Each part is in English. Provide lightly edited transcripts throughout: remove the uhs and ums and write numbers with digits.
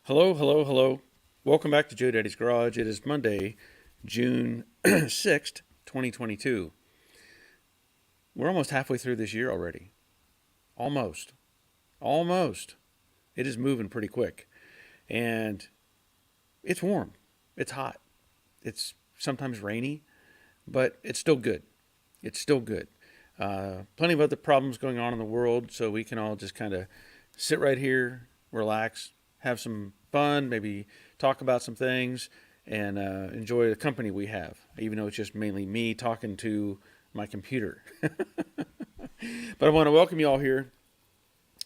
Hello, hello, hello. Welcome back to Joe Daddy's Garage. It is Monday, June 6th, 2022. We're almost halfway through this year already. Almost. Almost. It is moving pretty quick. And it's warm. It's hot. It's sometimes rainy, but it's still good. It's still good. Plenty of other problems going on in the world, so we can all just kind of sit right here, relax, have some fun, maybe talk about some things, and enjoy the company we have, even though it's just mainly me talking to my computer. But I want to welcome you all here.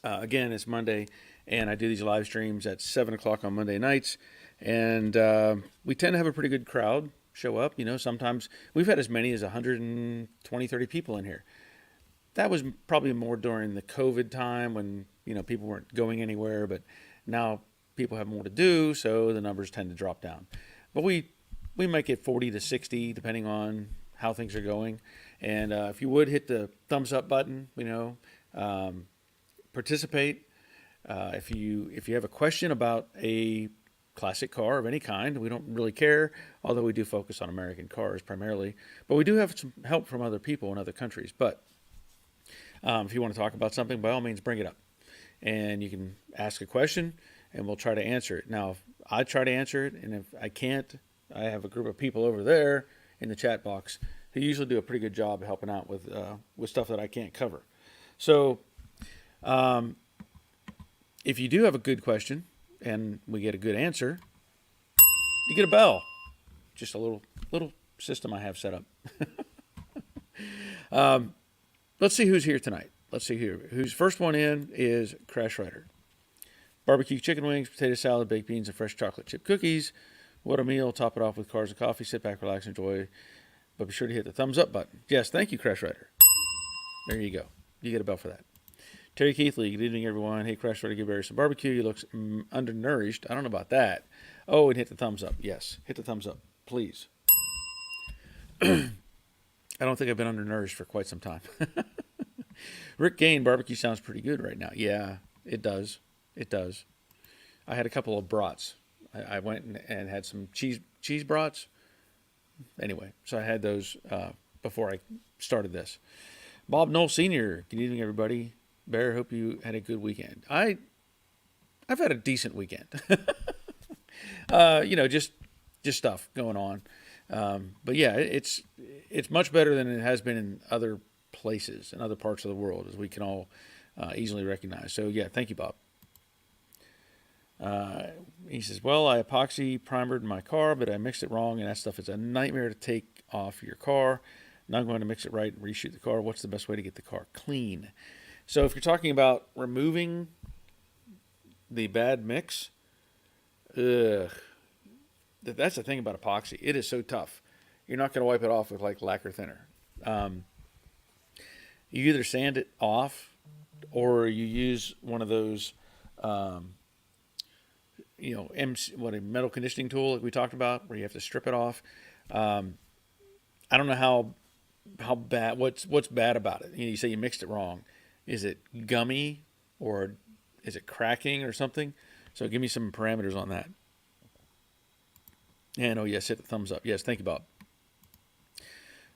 Again, it's Monday, and I do these live streams at 7 o'clock on Monday nights, and we tend to have a pretty good crowd show up. Sometimes we've had as many as 120, 30 people in here. That was probably more during the COVID time when, people weren't going anywhere, but now people have more to do, so the numbers tend to drop down. But we might get 40 to 60 depending on how things are going. And if you would hit the thumbs up button, participate. If you have a question about a classic car of any kind, we don't really care, although we do focus on American cars primarily. But we do have some help from other people in other countries. But if you want to talk about something, by all means, bring it up. And you can ask a question, and we'll try to answer it. Now, if I try to answer it, and if I can't, I have a group of people over there in the chat box who usually do a pretty good job of helping out with stuff that I can't cover. So, if you do have a good question and we get a good answer, you get a bell. Just a little system I have set up. Let's see who's here tonight. Let's see who's first one in is Crash Rider. Barbecue chicken wings, potato salad, baked beans, and fresh chocolate chip cookies. What a meal. Top it off with cars and coffee. Sit back, relax, enjoy. But be sure to hit the thumbs up button. Yes, thank you, Crash Rider. There you go. You get a bell for that. Terry Keithley, good evening, everyone. Hey, Crash Rider, give Barry some barbecue. He looks undernourished. I don't know about that. Oh, and hit the thumbs up. Yes, hit the thumbs up, please. I don't think I've been undernourished for quite some time. Rick Gain, barbecue sounds pretty good right now. Yeah, it does. It does. I had a couple of brats. I went and had some cheese brats. Anyway, so I had those before I started this. Bob Knoll Sr., good evening, everybody. Bear, hope you had a good weekend. I've had a decent weekend. Just stuff going on. But yeah, it's much better than it has been in other places and other parts of the world, as we can all easily recognize. So yeah, thank you, Bob. He says, well, I epoxy primered my car, but I mixed it wrong, and that stuff is a nightmare to take off your car. Now I'm going to mix it right and reshoot the car. What's the best way to get the car clean? So if you're talking about removing the bad mix, that's the thing about epoxy. It is so tough. You're not going to wipe it off with like lacquer thinner. You either sand it off or you use one of those, a metal conditioning tool like we talked about, where you have to strip it off. I don't know how bad, what's bad about it. You say you mixed it wrong. Is it gummy or is it cracking or something? So give me some parameters on that. And oh yes, hit the thumbs up. Yes, thank you, Bob.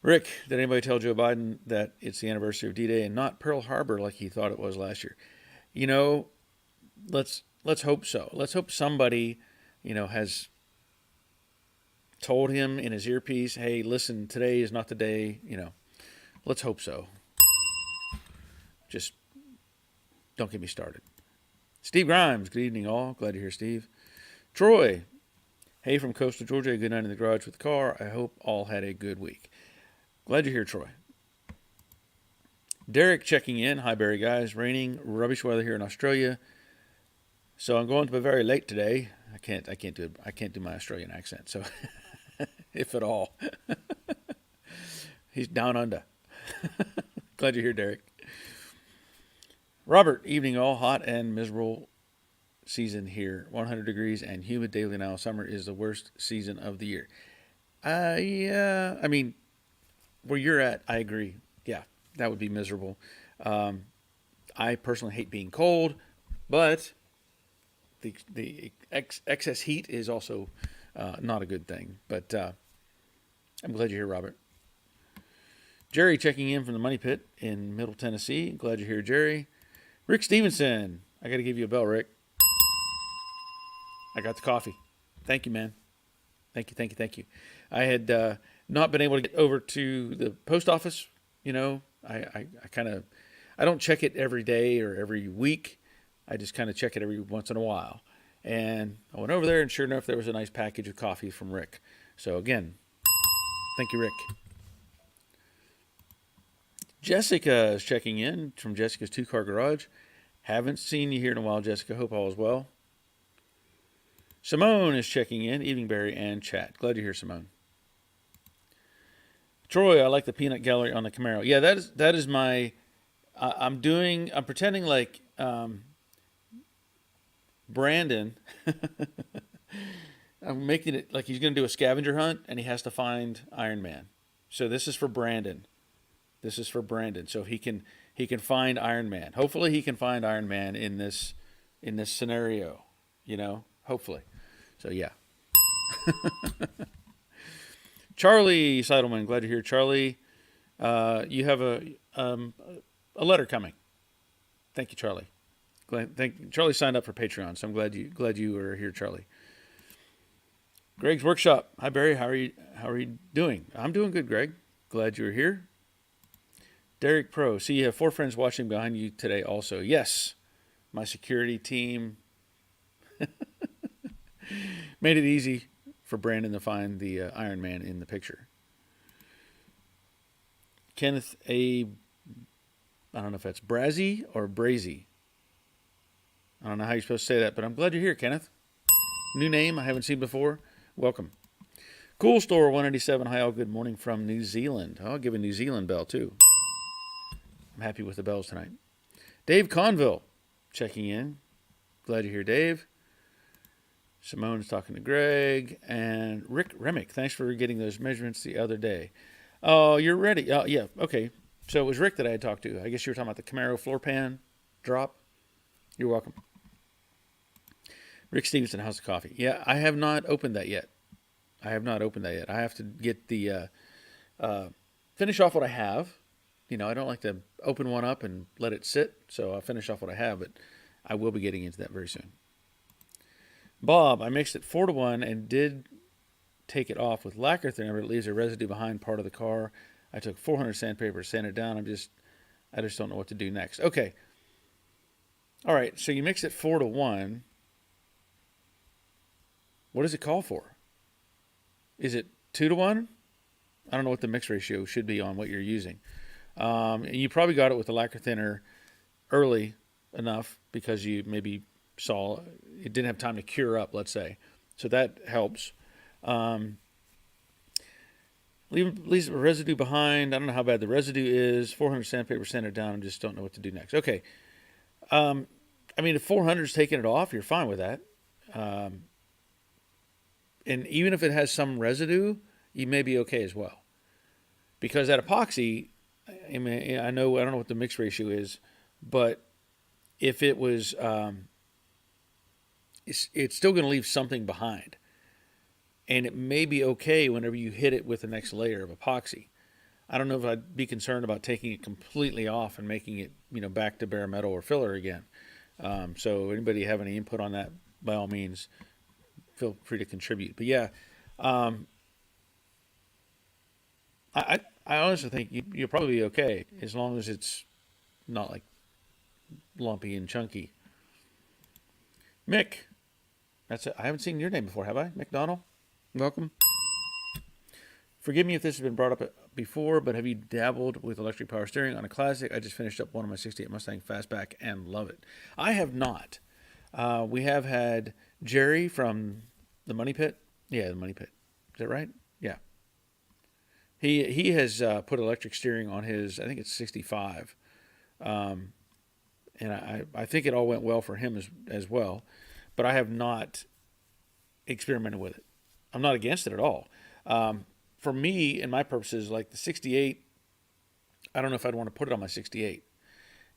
Rick, did anybody tell Joe Biden that it's the anniversary of D-Day and not Pearl Harbor like he thought it was last year? Let's hope so. Let's hope somebody, has told him in his earpiece, hey, listen, today is not the day, Let's hope so. Just don't get me started. Steve Grimes, good evening, all. Glad to hear Steve. Troy, hey from coastal Georgia, good night in the garage with the car. I hope all had a good week. Glad you're here, Troy. Derek checking in. Hi, Barry, guys. Raining, rubbish weather here in Australia. So I'm going to be very late today. I can't do my Australian accent. So, if at all, he's down under. Glad you're here, Derek. Robert, evening all. Hot and miserable season here. 100 degrees and humid daily now. Summer is the worst season of the year. Yeah. I mean, where you're at, I agree. Yeah, that would be miserable. I personally hate being cold, but the excess heat is also not a good thing. But I'm glad you're here, Robert. Jerry checking in from the Money Pit in Middle Tennessee. Glad you're here, Jerry. Rick Stevenson. I got to give you a bell, Rick. I got the coffee. Thank you, man. Thank you. I had not been able to get over to the post office. You know, I don't check it every day or every week. I just kind of check it every once in a while. And I went over there, and sure enough, there was a nice package of coffee from Rick. So again, thank you, Rick. Jessica is checking in from Jessica's two-car garage. Haven't seen you here in a while, Jessica. Hope all is well. Simone is checking in, Evening Berry and chat. Glad you're here, Simone. Troy, I like the peanut gallery on the Camaro. Yeah, that is my. I'm pretending like Brandon. I'm making it like he's going to do a scavenger hunt and he has to find Iron Man. So this is for Brandon. So he can find Iron Man. Hopefully he can find Iron Man in this scenario, you know, hopefully. So yeah. Charlie Seidelman, glad you're here, Charlie. You have a letter coming. Thank you, Charlie. Charlie signed up for Patreon, so I'm glad you are here, Charlie. Greg's Workshop. Hi, Barry. How are you doing? I'm doing good, Greg. Glad you're here. Derek Pro. See, you have 4 friends watching behind you today also. Yes, my security team made it easy for Brandon to find the Iron Man in the picture. Kenneth A. I don't know if that's Brazy or Brazy. I don't know how you're supposed to say that, but I'm glad you're here, Kenneth. New name I haven't seen before. Welcome. Cool Store 187. Hi, all. Good morning from New Zealand. I'll give a New Zealand bell, too. I'm happy with the bells tonight. Dave Conville checking in. Glad you're here, Dave. Simone's talking to Greg. And Rick Remick, thanks for getting those measurements the other day. Oh, you're ready. Oh, yeah, okay. So it was Rick that I had talked to. I guess you were talking about the Camaro floor pan drop. You're welcome. Rick Stevenson, how's the coffee? Yeah, I have not opened that yet. I have to get the finish off what I have. You know, I don't like to open one up and let it sit, so I'll finish off what I have, but I will be getting into that very soon. Bob, I mixed it 4-1 and did take it off with lacquer thinner, but it leaves a residue behind part of the car. I took 400 sandpaper to sand it down. I just don't know what to do next. Okay. All right, so you mix it 4-1. What does it call for? Is it 2-1? I don't know what the mix ratio should be on what you're using. You probably got it with the lacquer thinner early enough because you maybe saw it didn't have time to cure up, let's say. So that helps. Leaves a residue behind. I don't know how bad the residue is. 400 sandpaper sand it down. I just don't know what to do next. Okay. I mean, if 400 is taking it off, you're fine with that. And even if it has some residue, you may be okay as well. Because that epoxy, I mean, I don't know what the mix ratio is, but if it was, it's still going to leave something behind. And it may be okay whenever you hit it with the next layer of epoxy. I don't know if I'd be concerned about taking it completely off and making it, back to bare metal or filler again. So anybody have any input on that, by all means, feel free to contribute. But yeah, I honestly think you'll probably be okay as long as it's not like lumpy and chunky. Mick, that's it. I haven't seen your name before, have I? McDonald, welcome. Forgive me if this has been brought up before, but have you dabbled with electric power steering on a classic? I just finished up one of my 68 Mustang Fastback and love it. I have not. We have had Jerry from the Money Pit. Yeah, the Money Pit. Is that right? Yeah. He has put electric steering on his, I think it's 65. And I think it all went well for him as well. But I have not experimented with it. I'm not against it at all. For me and my purposes, like the 68, I don't know if I'd want to put it on my 68.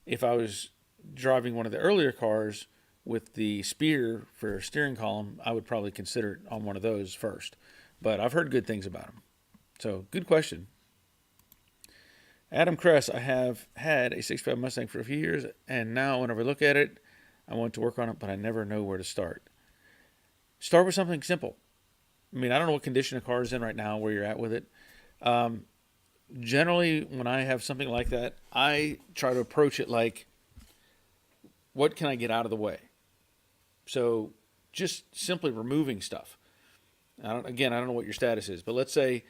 If I was driving one of the earlier cars with the spear for a steering column, I would probably consider it on one of those first. But I've heard good things about them. So, good question. Adam Kress, I have had a 65 Mustang for a few years, and now whenever I look at it, I want to work on it, but I never know where to start. Start with something simple. I mean, I don't know what condition a car is in right now, where you're at with it. Generally, when I have something like that, I try to approach it like, what can I get out of the way? So just simply removing stuff. I don't know what your status is, but let's say,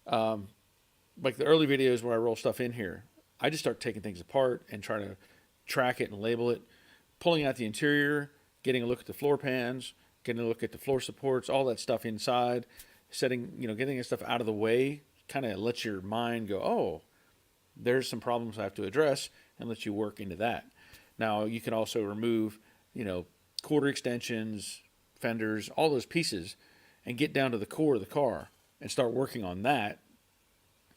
like the early videos where I roll stuff in here, I just start taking things apart and try to track it and label it, pulling out the interior, getting a look at the floor pans, getting a look at the floor supports, all that stuff inside, getting that stuff out of the way, kind of lets your mind go, oh, there's some problems I have to address, and lets you work into that. Now, you can also remove, quarter extensions, fenders, all those pieces, and get down to the core of the car and start working on that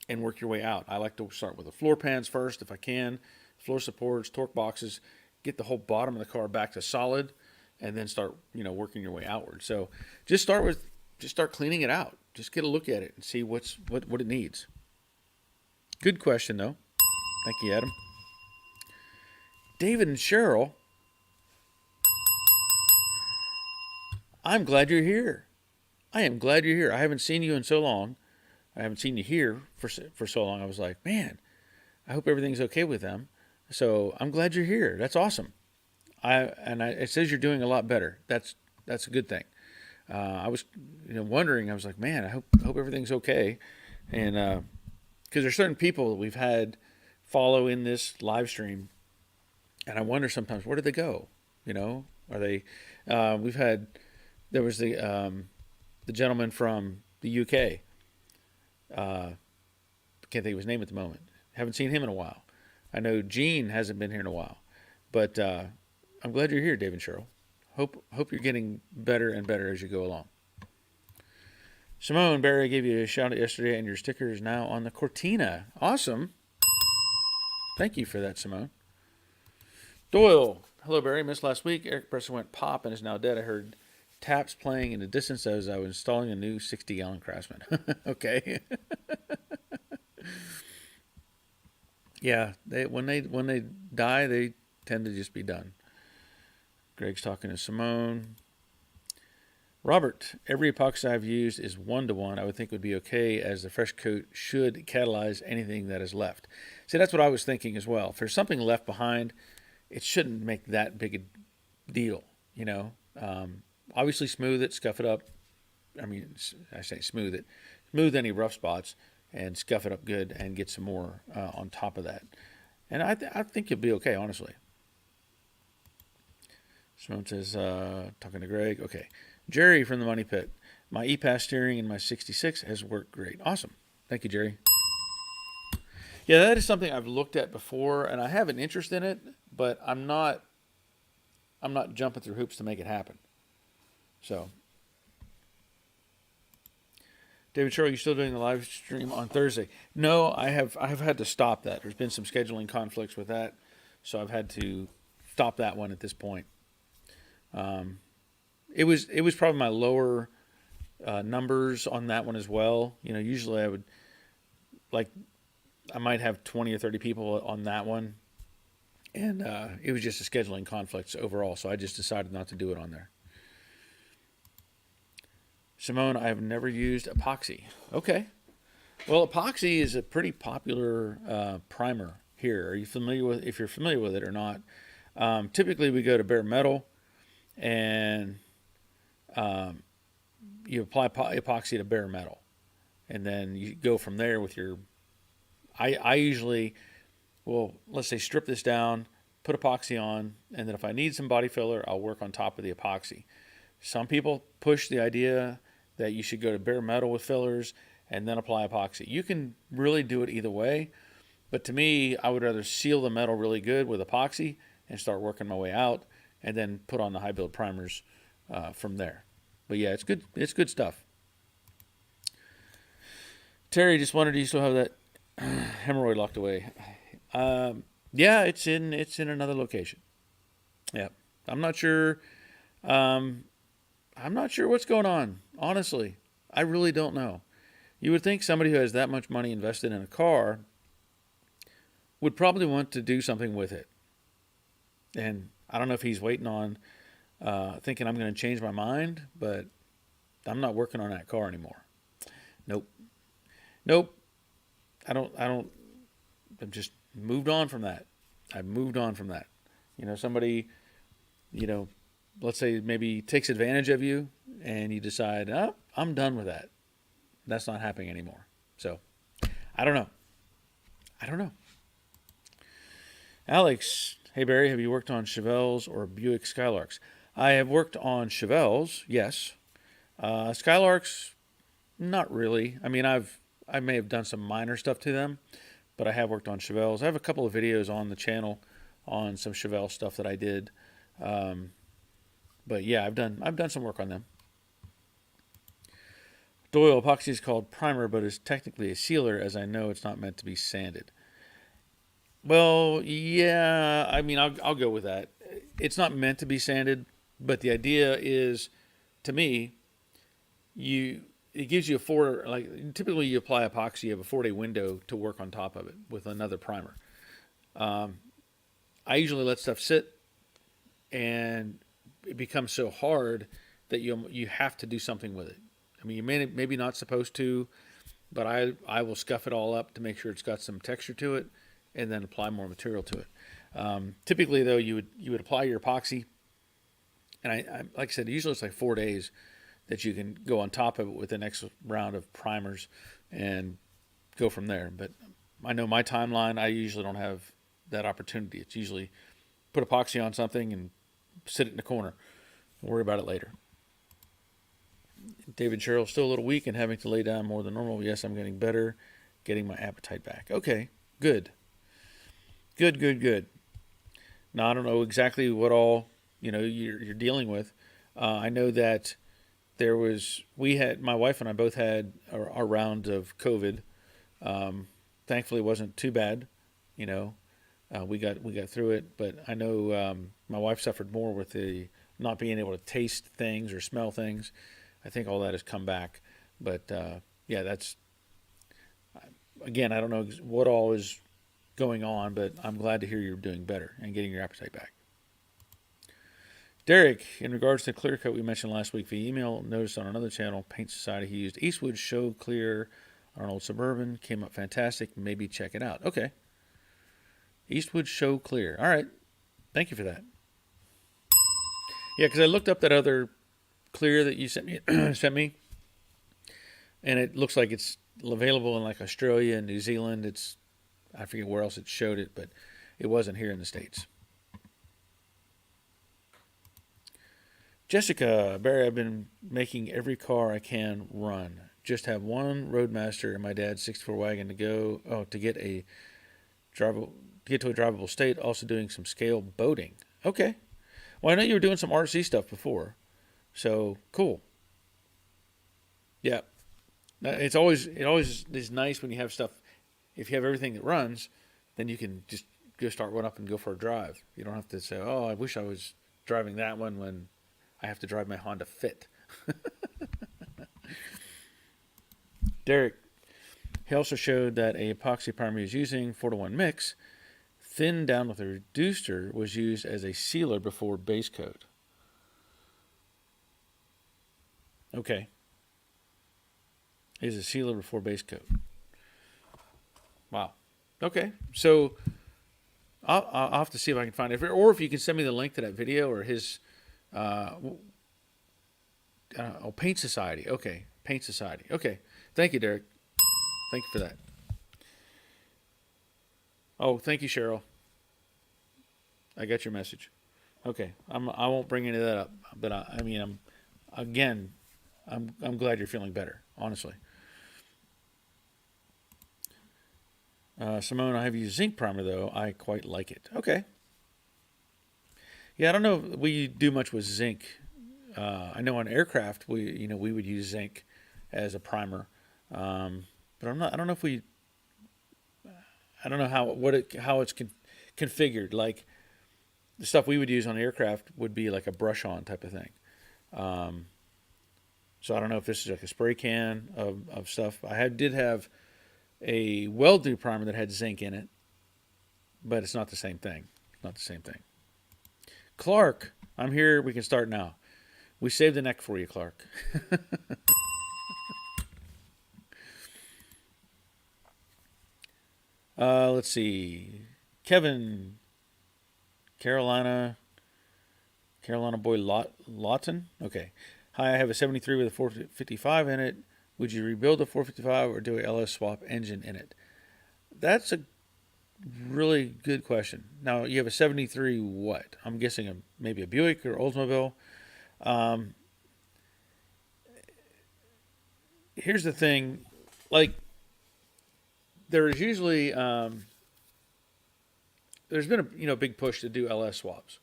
and work your way out. I like to start with the floor pans first if I can, floor supports, torque boxes, get the whole bottom of the car back to solid, and then start, working your way outward. So just start cleaning it out. Just get a look at it and see what it needs. Good question, though. Thank you, Adam. David and Cheryl, I'm glad you're here. I am glad you're here. I haven't seen you in so long. I haven't seen you here for so long. I was like, man, I hope everything's okay with them. So I'm glad you're here. That's awesome. It says you're doing a lot better. That's a good thing. I was wondering. I was like, man, I hope everything's okay. And because there's certain people that we've had follow in this live stream, and I wonder sometimes, where did they go? Are they? There was the gentleman from the UK. Can't think of his name at the moment. Haven't seen him in a while. I know Gene hasn't been here in a while, but I'm glad you're here, Dave and Cheryl. Hope you're getting better and better as you go along. Simone, Barry gave you a shout out yesterday, and your sticker is now on the Cortina. Awesome. Thank you for that, Simone. Doyle, hello, Barry. Missed last week. Air compressor went pop and is now dead. I heard taps playing in the distance as I was installing a new 60-gallon Craftsman. Okay. Yeah, when they die, they tend to just be done. Greg's talking to Simone. Robert, every epoxy I've used is 1-to-1. I would think would be okay, as the fresh coat should catalyze anything that is left. See, that's what I was thinking as well. If there's something left behind, it shouldn't make that big a deal, Obviously, smooth it, scuff it up. I mean, I say smooth it. Smooth any rough spots and scuff it up good and get some more on top of that. And I think you'll be okay, honestly. Simone says, talking to Greg. Okay. Jerry from the Money Pit. My E-Pass steering in my 66 has worked great. Awesome. Thank you, Jerry. Yeah, that is something I've looked at before, and I have an interest in it, but I'm not jumping through hoops to make it happen. So, David Cheryl, you still doing the live stream on Thursday? No, I have had to stop that. There's been some scheduling conflicts with that, so I've had to stop that one at this point. It was probably my lower numbers on that one as well. Usually I might have 20 or 30 people on that one, and it was just a scheduling conflict overall, so I just decided not to do it on there. Simone, I have never used epoxy. Okay. Well, epoxy is a pretty popular primer here. If you're familiar with it or not? Typically, we go to bare metal, and you apply epoxy to bare metal, and then you go from there with your. I usually, let's say strip this down, put epoxy on, and then if I need some body filler, I'll work on top of the epoxy. Some people push the idea that you should go to bare metal with fillers and then apply epoxy. You can really do it either way, but to me, I would rather seal the metal really good with epoxy and start working my way out, and then put on the high build primers from there. But yeah, it's good. It's good stuff. Terry just wondered, do you still have that hemorrhoid locked away? Yeah, it's in another location. Yeah, I'm not sure. I'm not sure what's going on. Honestly, I really don't know. You would think somebody who has that much money invested in a car would probably want to do something with it. And I don't know if he's waiting on thinking I'm going to change my mind, but I'm not working on that car anymore. Nope. Nope. I don't. I've just moved on from that. I've moved on from that. Somebody, you know, let's say maybe takes advantage of you and you decide, oh, I'm done with that. That's not happening anymore. So I don't know. I don't know. Alex, hey Barry, have you worked on Chevelles or Buick Skylarks? I have worked on Chevelles, yes. Skylarks, not really. I mean, I may have done some minor stuff to them, but I have worked on Chevelles. I have a couple of videos on the channel on some Chevelle stuff that I did. But yeah, I've done some work on them. Doyle, epoxy is called primer, but is technically a sealer, as I know it's not meant to be sanded. Well, yeah, I mean, I'll go with that. It's not meant to be sanded, but the idea is, to me, it gives you typically you apply epoxy, you have a 4-day window to work on top of it with another primer. I usually let stuff sit, and it becomes so hard that you have to do something with it. I mean, you maybe not supposed to, but I will scuff it all up to make sure it's got some texture to it, and then apply more material to it. Typically, though, you would apply your epoxy, and I like I said, usually it's like 4 days that you can go on top of it with the next round of primers and go from there. But I know my timeline, I usually don't have that opportunity. It's usually put epoxy on something and sit it in the corner and worry about it later. David Sherrill, still a little weak and having to lay down more than normal. Yes, I'm getting better, getting my appetite back. Okay, good. Good. Now, I don't know exactly what all, you're dealing with. I know that my wife and I both had our round of COVID. Thankfully, it wasn't too bad. We got through it, but I know my wife suffered more with the not being able to taste things or smell things. I think all that has come back, but yeah, that's again, I don't know what all is going on, but I'm glad to hear you're doing better and getting your appetite back. Derek, in regards to clear coat we mentioned last week via email, noticed on another channel, Paint Society, he used Eastwood Show Clear on an old Suburban. Came up fantastic. Maybe check it out. Okay. Eastwood Show Clear. All right. Thank you for that. Yeah, because I looked up that other clear that you sent me, and it looks like it's available in like Australia and New Zealand. I forget where else it showed it, but it wasn't here in the States. Jessica, Barry, I've been making every car I can run. Just have one Roadmaster and my dad's 64 wagon to get to a drivable state. Also doing some scale boating. Okay. Well, I know you were doing some RC stuff before, so cool. Yeah, it always is nice when you have stuff. If you have everything that runs, then you can just go start one up and go for a drive. You don't have to say, "Oh, I wish I was driving that one when I have to drive my Honda Fit." Derek, he also showed that a epoxy primer he was using, 4-to-1 mix, thinned down with a reducer, was used as a sealer before base coat. Okay. Is a sealer before base coat. Wow. Okay. So I'll have to see if I can find it. Or if you can send me the link to that video or his Paint Society. Okay. Paint Society. Okay. Thank you, Derek. Thank you for that. Oh, thank you, Cheryl. I got your message. Okay. I won't bring any of that up, but I'm glad you're feeling better, honestly. Simone, I have used zinc primer though. I quite like it. Okay. Yeah, I don't know if we do much with zinc. I know on aircraft we would use zinc as a primer, but I don't know if I don't know how it's configured. Like the stuff we would use on aircraft would be like a brush on type of thing. Um, so I don't know if this is like a spray can of stuff. Did have a weld-through primer that had zinc in it, but it's not the same thing. Not the same thing. Clark, I'm here. We can start now. We saved the neck for you, Clark. Let's see. Kevin, Carolina boy Lawton. Okay. Hi, I have a 73 with a 455 in it. Would you rebuild the 455 or do a LS swap engine in it? That's a really good question. Now, you have a 73 what? I'm guessing maybe a Buick or Oldsmobile. Um, Here's the thing. Like, there is usually... there's been a big push to do LS swaps.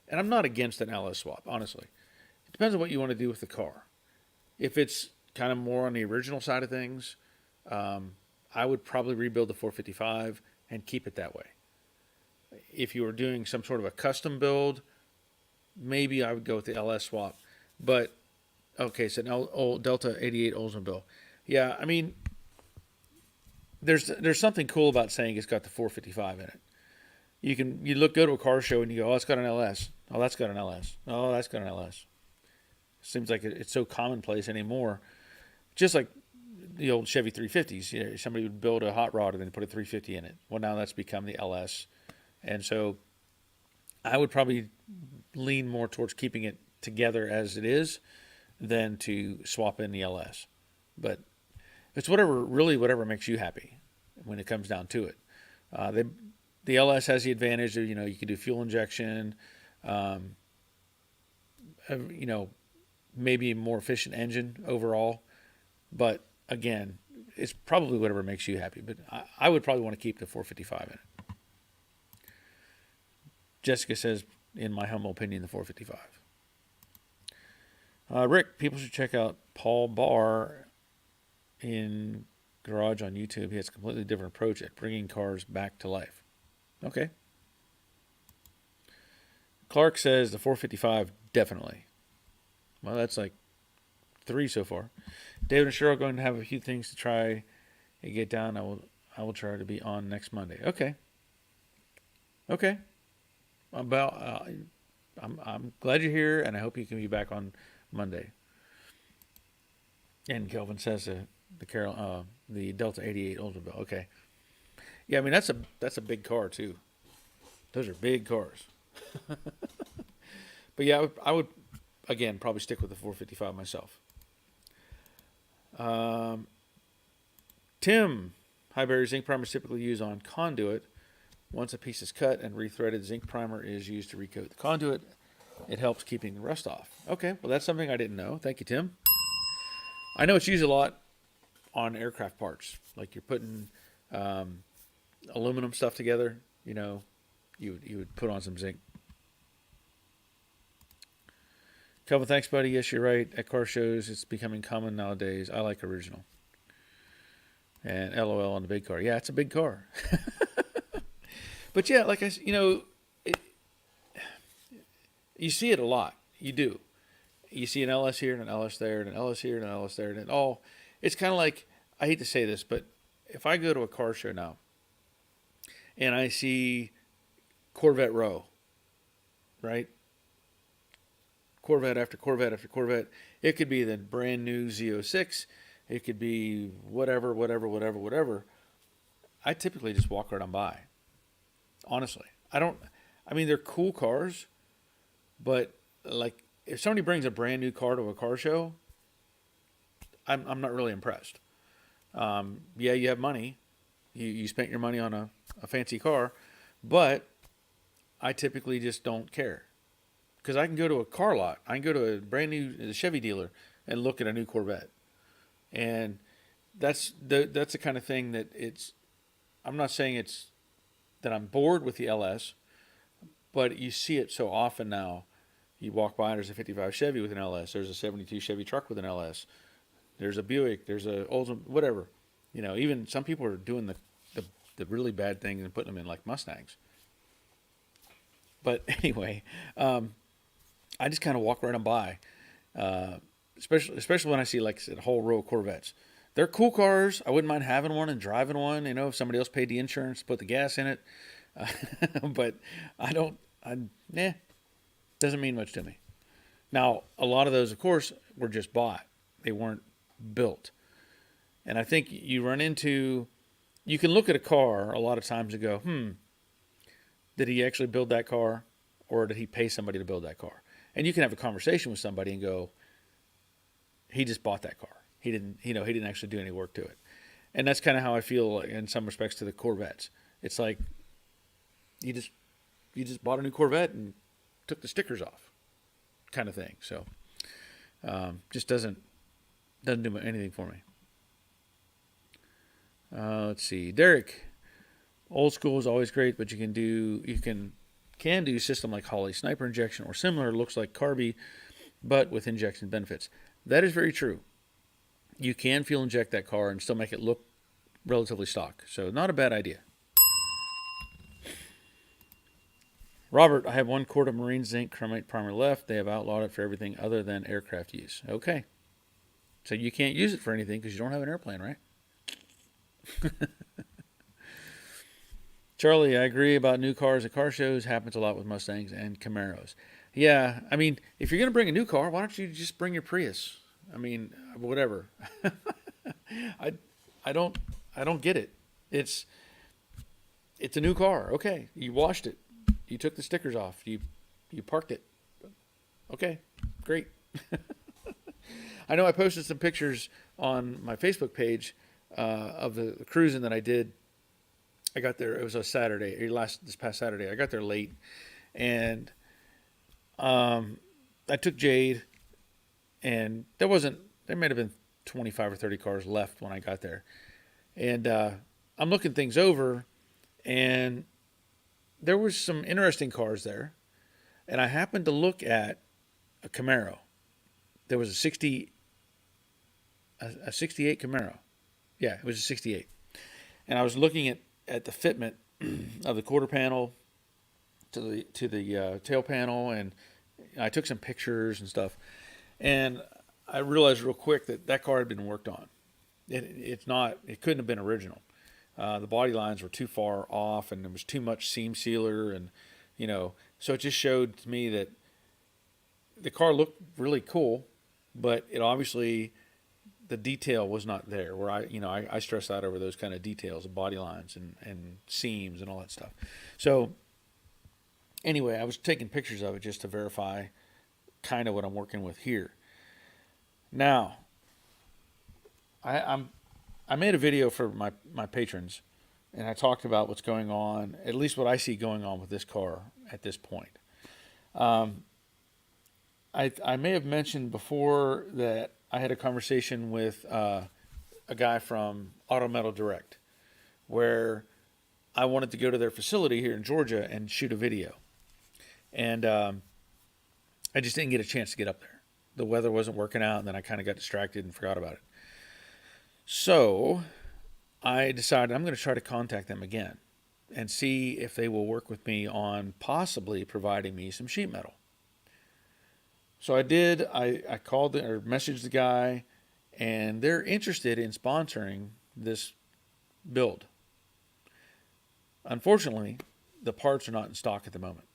And I'm not against an LS swap, honestly. It depends on what you want to do with the car. If it's kind of more on the original side of things, I would probably rebuild the 455 and keep it that way. If you were doing some sort of a custom build, maybe I would go with the LS swap. But, okay, so now Delta 88 Oldsmobile. Yeah, I mean, there's something cool about saying it's got the 455 in it. Go to a car show and you go, oh, it's got an LS. Oh, that's got an LS. Oh, that's got an LS. Seems like it's so commonplace anymore. Just like the old Chevy 350s. Somebody would build a hot rod and then put a 350 in it. Well, now that's become the LS. And so I would probably lean more towards keeping it together as it is than to swap in the LS. But it's whatever makes you happy when it comes down to it. The LS has the advantage of, you can do fuel injection, maybe a more efficient engine overall. But again, it's probably whatever makes you happy. But I would probably want to keep the 455 in it. Jessica says, in my humble opinion, the 455. Rick, people should check out Paul Barr in Garage on YouTube. He has a completely different approach at bringing cars back to life. Okay. Clark says the 455, definitely. Well, that's like 3 so far. David and Cheryl are going to have a few things to try and get down. I will try to be on next Monday. Okay. I'm glad you're here, and I hope you can be back on Monday. And Kelvin says the Delta 88 Oldsmobile. Okay. Yeah, I mean that's a big car too. Those are big cars. But yeah, I would again probably stick with the 455 myself. Tim, high barrier zinc primer is typically used on conduit. Once a piece is cut and rethreaded, zinc primer is used to recoat the conduit. It helps keeping the rust off. Okay, well that's something I didn't know. Thank you, Tim. I know it's used a lot on aircraft parts, like you're putting aluminum stuff together. You would put on some zinc. Kelvin, thanks, buddy. Yes, you're right. At car shows, it's becoming common nowadays. I like original. And LOL on the big car. Yeah, it's a big car. But yeah, like I said, you see it a lot. You do. You see an LS here and an LS there and an LS here and an LS there. And it's kind of like, I hate to say this, but if I go to a car show now and I see Corvette row, right? Corvette after Corvette after Corvette. It could be the brand new Z06. It could be whatever. I typically just walk right on by. Honestly. They're cool cars, but like if somebody brings a brand new car to a car show, I'm not really impressed. Yeah, you have money. You spent your money on a fancy car, but I typically just don't care. Because I can go to a car lot. I can go to a brand new Chevy dealer and look at a new Corvette. And that's the kind of thing that I'm not saying it's that I'm bored with the LS, but you see it so often now. You walk by, there's a 55 Chevy with an LS. There's a 72 Chevy truck with an LS. There's a Buick. There's a Oldsmobile, whatever. Even some people are doing the really bad things and putting them in like Mustangs. But anyway, I just kind of walk right on by, uh, especially when I see, like I said, a whole row of Corvettes. They're cool cars. I wouldn't mind having one and driving one. You know, if somebody else paid the insurance, put the gas in it. Uh, but I don't. Doesn't mean much to me. Now, a lot of those, of course, were just bought. They weren't built. And I think you run into, you can look at a car a lot of times and go, did he actually build that car, or did he pay somebody to build that car? And you can have a conversation with somebody and go, he just bought that car. He didn't actually do any work to it. And that's kind of how I feel in some respects to the Corvettes. It's like you just bought a new Corvette and took the stickers off, kind of thing. So just doesn't do anything for me. Let's see, Derek. Old school is always great, but you can do system like Holley sniper injection or similar. Looks like Carby, but with injection benefits. That is very true. You can fuel inject that car and still make it look relatively stock. So not a bad idea. Robert, I have one quart of marine zinc chromate primer left. They have outlawed it for everything other than aircraft use. Okay. So you can't use it for anything because you don't have an airplane, right? Charlie, I agree about new cars at car shows. Happens a lot with Mustangs and Camaros. Yeah, I mean, if you're going to bring a new car, why don't you just bring your Prius? I mean, whatever. I, I don't, I don't get it. It's a new car. Okay, you washed it. You took the stickers off. You parked it. Okay, great. I know I posted some pictures on my Facebook page of the cruising that I did. I got there. It was a Saturday. This past Saturday. I got there late, and I took Jade, and there might have been 25 or 30 cars left when I got there, and I'm looking things over, and there was some interesting cars there, and I happened to look at a Camaro. There was a 68 Camaro. Yeah, it was a 68. And I was looking at the fitment of the quarter panel to the tail panel, and I took some pictures and stuff. And I realized real quick that car had been worked on. It couldn't have been original. The body lines were too far off, and there was too much seam sealer, and so it just showed to me that the car looked really cool, but it obviously, the detail was not there. Where I stress out over those kind of details, the body lines and seams and all that stuff. So anyway, I was taking pictures of it just to verify kind of what I'm working with here. Now, I made a video for my patrons, and I talked about what's going on, at least what I see going on with this car at this point. I may have mentioned before that I had a conversation with a guy from Auto Metal Direct, where I wanted to go to their facility here in Georgia and shoot a video. And I just didn't get a chance to get up there. The weather wasn't working out, and then I kind of got distracted and forgot about it. So I decided I'm going to try to contact them again and see if they will work with me on possibly providing me some sheet metal. So I did. I called or messaged the guy, and they're interested in sponsoring this build. Unfortunately, the parts are not in stock at the moment.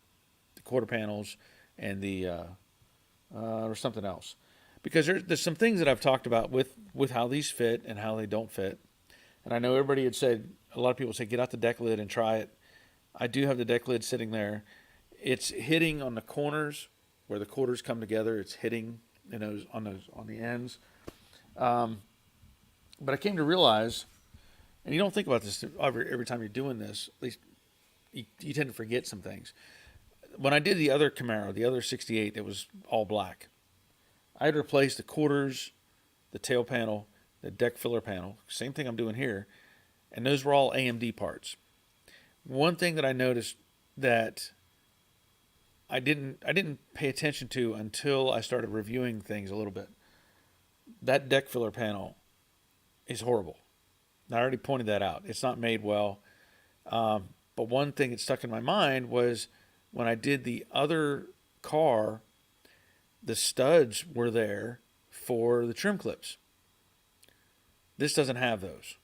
The quarter panels and the or something else, because there's some things that I've talked about with how these fit and how they don't fit. And I know everybody had said, a lot of people say, get out the deck lid and try it. I do have the deck lid sitting there. It's hitting on the corners where the quarters come together. It's hitting on the ends. But I came to realize, and you don't think about this every time you're doing this, at least you tend to forget some things. When I did the other Camaro, the other 68 that was all black, I had replaced the quarters, the tail panel, the deck filler panel, same thing I'm doing here, and those were all AMD parts. One thing that I noticed that I didn't pay attention to until I started reviewing things a little bit. That deck filler panel is horrible. I already pointed that out. It's not made well. But one thing that stuck in my mind was when I did the other car, the studs were there for the trim clips. This doesn't have those.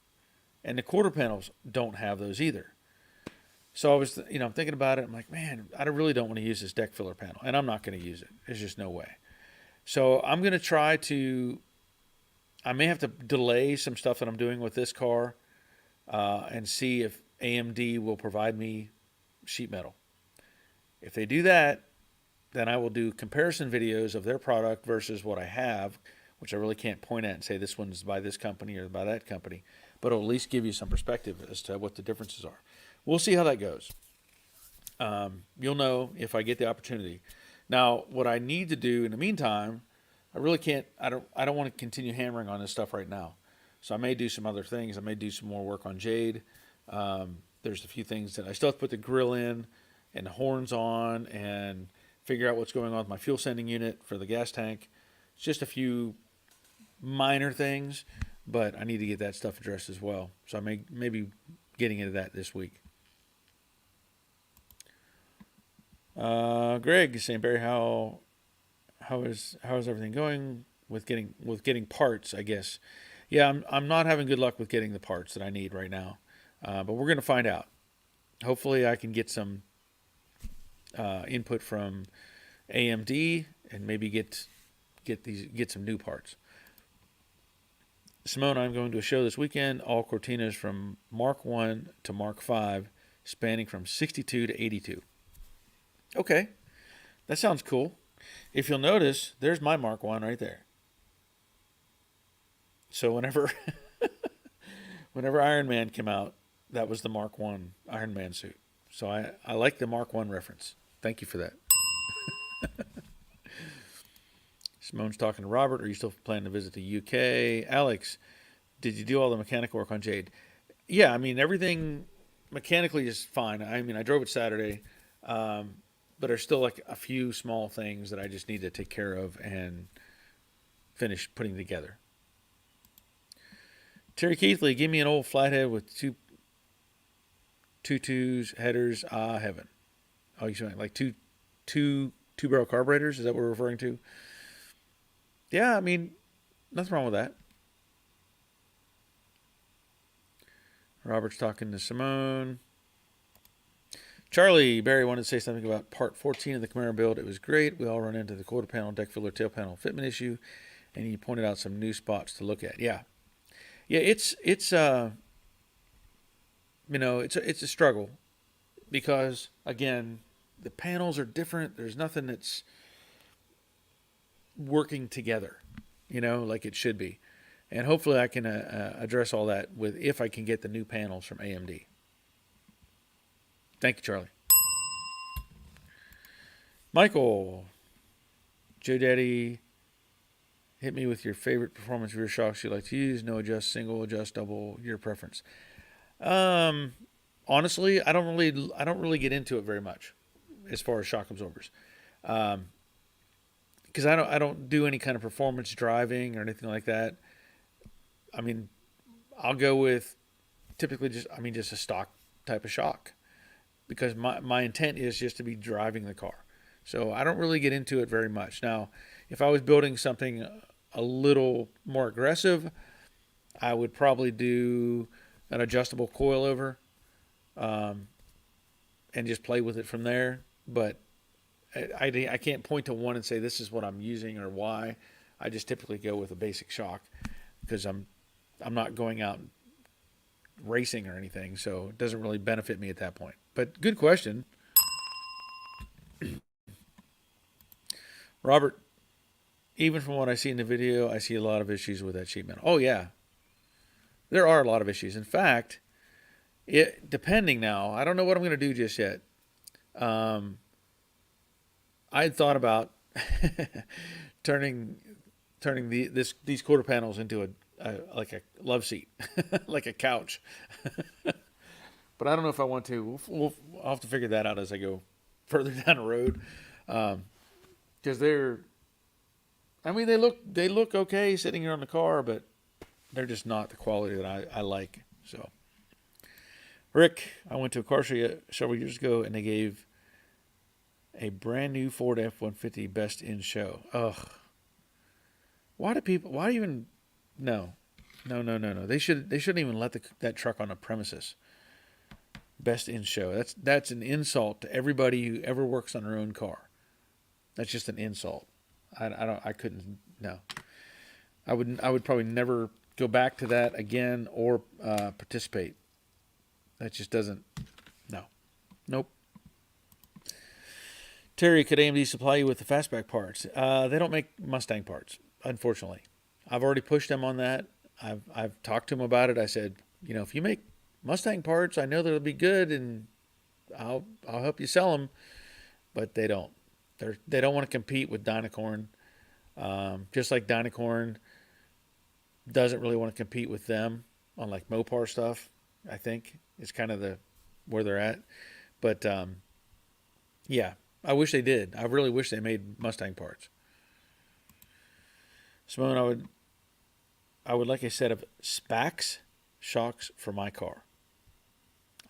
And the quarter panels don't have those either. So I was, I'm thinking about it. I'm like, man, I really don't want to use this deck filler panel. And I'm not going to use it. There's just no way. So I'm going to try to, I may have to delay some stuff that I'm doing with this car and see if AMD will provide me sheet metal. If they do that, then I will do comparison videos of their product versus what I have, which I really can't point at and say this one's by this company or by that company, but it'll at least give you some perspective as to what the differences are. We'll see how that goes. You'll know if I get the opportunity. Now, what I need to do in the meantime, I really can't. I don't want to continue hammering on this stuff right now. So I may do some other things. I may do some more work on Jade. There's a few things that I still have to put the grill in and the horns on and figure out what's going on with my fuel sending unit for the gas tank. It's just a few minor things, but I need to get that stuff addressed as well. So I may be getting into that this week. Greg is saying, Barry, how is everything going with getting parts? I guess, yeah, I'm not having good luck with getting the parts that I need right now, but we're gonna find out. Hopefully, I can get some input from AMD and maybe get some new parts. Simone, I'm going to a show this weekend. All Cortinas from Mark 1 to Mark 5, spanning from 62 to 82. Okay, that sounds cool. If you'll notice, there's my Mark 1 right there. So whenever Iron Man came out, that was the Mark 1 Iron Man suit. So I like the Mark 1 reference. Thank you for that. Simone's talking to Robert. Are you still planning to visit the UK? Alex, did you do all the mechanical work on Jade? Yeah, I mean, everything mechanically is fine. I mean, I drove it Saturday, but there's still like a few small things that I just need to take care of and finish putting together. Terry Keithley, give me an old flathead with two twos, headers, heaven. Oh, you saying like two barrel carburetors? Is that what we're referring to? Yeah, I mean, nothing wrong with that. Robert's talking to Simone. Charlie, Barry wanted to say something about part 14 of the Camaro build. It was great. We all run into the quarter panel, deck filler, tail panel fitment issue, and he pointed out some new spots to look at. Yeah, it's it's a struggle because again, the panels are different. There's nothing that's working together, like it should be. And hopefully I can address all that if I can get the new panels from AMD. Thank you, Charlie. Michael, Joe Daddy, hit me with your favorite performance rear shocks you like to use. No adjust, single, adjust, double, your preference. Honestly, I don't really get into it very much as far as shock absorbers. Because I don't do any kind of performance driving or anything like that. I mean, I'll go with typically just a stock type of shock because my intent is just to be driving the car. So I don't really get into it very much. Now, if I was building something a little more aggressive, I would probably do an adjustable coilover and just play with it from there. But I can't point to one and say this is what I'm using or why. I just typically go with a basic shock because I'm not going out racing or anything, so it doesn't really benefit me at that point. But good question. Robert, even from what I see in the video, I see a lot of issues with that sheet metal. Oh, yeah. There are a lot of issues. In fact, depending now, I don't know what I'm going to do just yet. I had thought about turning these quarter panels into like a love seat, like a couch. But I don't know if I want to. I'll have to figure that out as I go further down the road. Because they look okay sitting here on the car, but they're just not the quality that I like. So, Rick, I went to a car show several years ago, and they gave A brand new Ford F-150 best in show. Ugh. Why even, no. No, no, no, no. They shouldn't even let that truck on the premises. Best in show. That's an insult to everybody who ever works on their own car. That's just an insult. I couldn't, no. I would probably never go back to that again or participate. That just doesn't, no. Nope. Terry, could AMD supply you with the fastback parts? They don't make Mustang parts, unfortunately. I've already pushed them on that. I've talked to them about it. I said, if you make Mustang parts, I know they'll be good, and I'll help you sell them. But they don't. They don't want to compete with Dynacorn. Just like Dynacorn doesn't really want to compete with them on like Mopar stuff. I think it's kind of where they're at. But yeah, I wish they did. I really wish they made Mustang parts. Simone, I would like a set of Spax shocks for my car.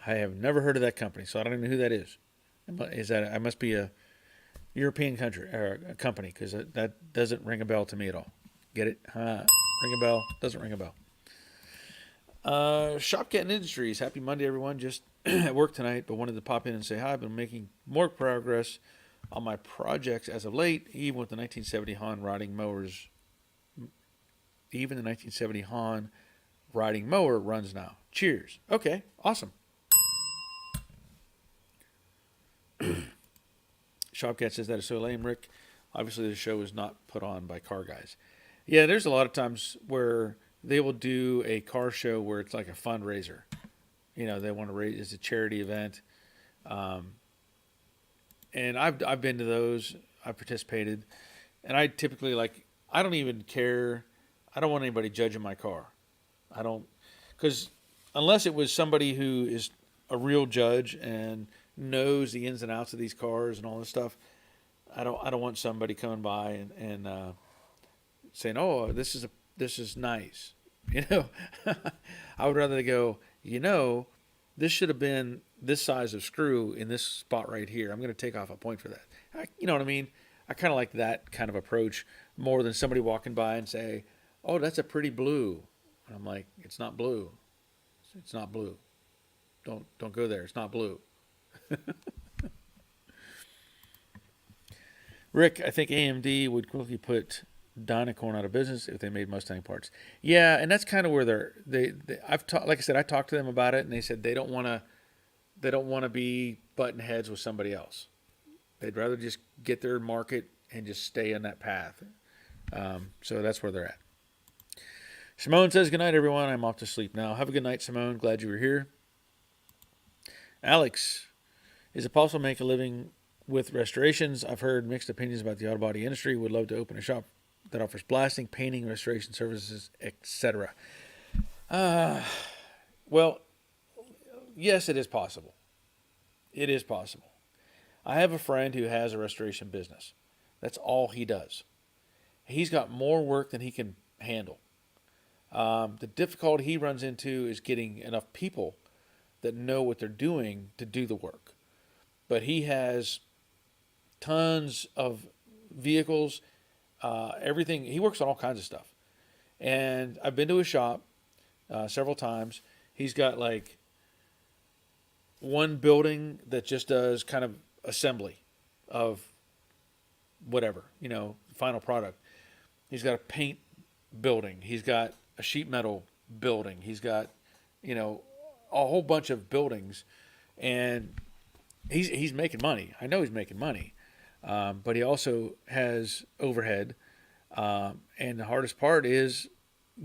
I have never heard of that company, so I don't even know who that is. I must be a European country or a company, because that doesn't ring a bell to me at all. Get it? Ring a bell? Doesn't ring a bell. Shopcat Industries. Happy Monday, everyone. Just at work tonight, but wanted to pop in and say hi. I've been making more progress on my projects as of late, even with the 1970 Hahn riding mowers. Even the 1970 Hahn riding mower runs now. Cheers. Okay, awesome. Shopcat says that is so lame, Rick. Obviously, the show is not put on by car guys. Yeah, there's a lot of times where they will do a car show where it's like a fundraiser. They want to raise, it's a charity event. And I've been to those. I've participated. And I typically, I don't even care. I don't want anybody judging my car. I don't, because unless it was somebody who is a real judge and knows the ins and outs of these cars and all this stuff, I don't want somebody coming by and saying, "Oh, this is nice." I would rather they go, this should have been this size of screw in this spot right here. I'm going to take off a point for that. You know what I mean? I kind of like that kind of approach more than somebody walking by and say, "Oh, that's a pretty blue." And I'm like, "It's not blue. It's not blue. Don't go there. It's not blue." Rick, I think AMD would quickly put Dynacorn out of business if they made Mustang parts. Yeah, and that's kind of where like I said, I talked to them about it, and they said they don't want to be button heads with somebody else. They'd rather just get their market and just stay in that path. So that's where they're at. Simone says, "Good night, everyone. I'm off to sleep now." Have a good night, Simone. Glad you were here. Alex, is it possible to make a living with restorations? I've heard mixed opinions about the auto body industry. Would love to open a shop that offers blasting, painting, restoration services, etc. Well, yes, it is possible. It is possible. I have a friend who has a restoration business. That's all he does. He's got more work than he can handle. The difficulty he runs into is getting enough people that know what they're doing to do the work. But he has tons of vehicles, everything. He works on all kinds of stuff. And I've been to his shop several times. He's got like one building that just does kind of assembly of whatever, final product. He's got a paint building. He's got a sheet metal building. He's got, a whole bunch of buildings, and he's making money. I know he's making money, but he also has overhead, and the hardest part is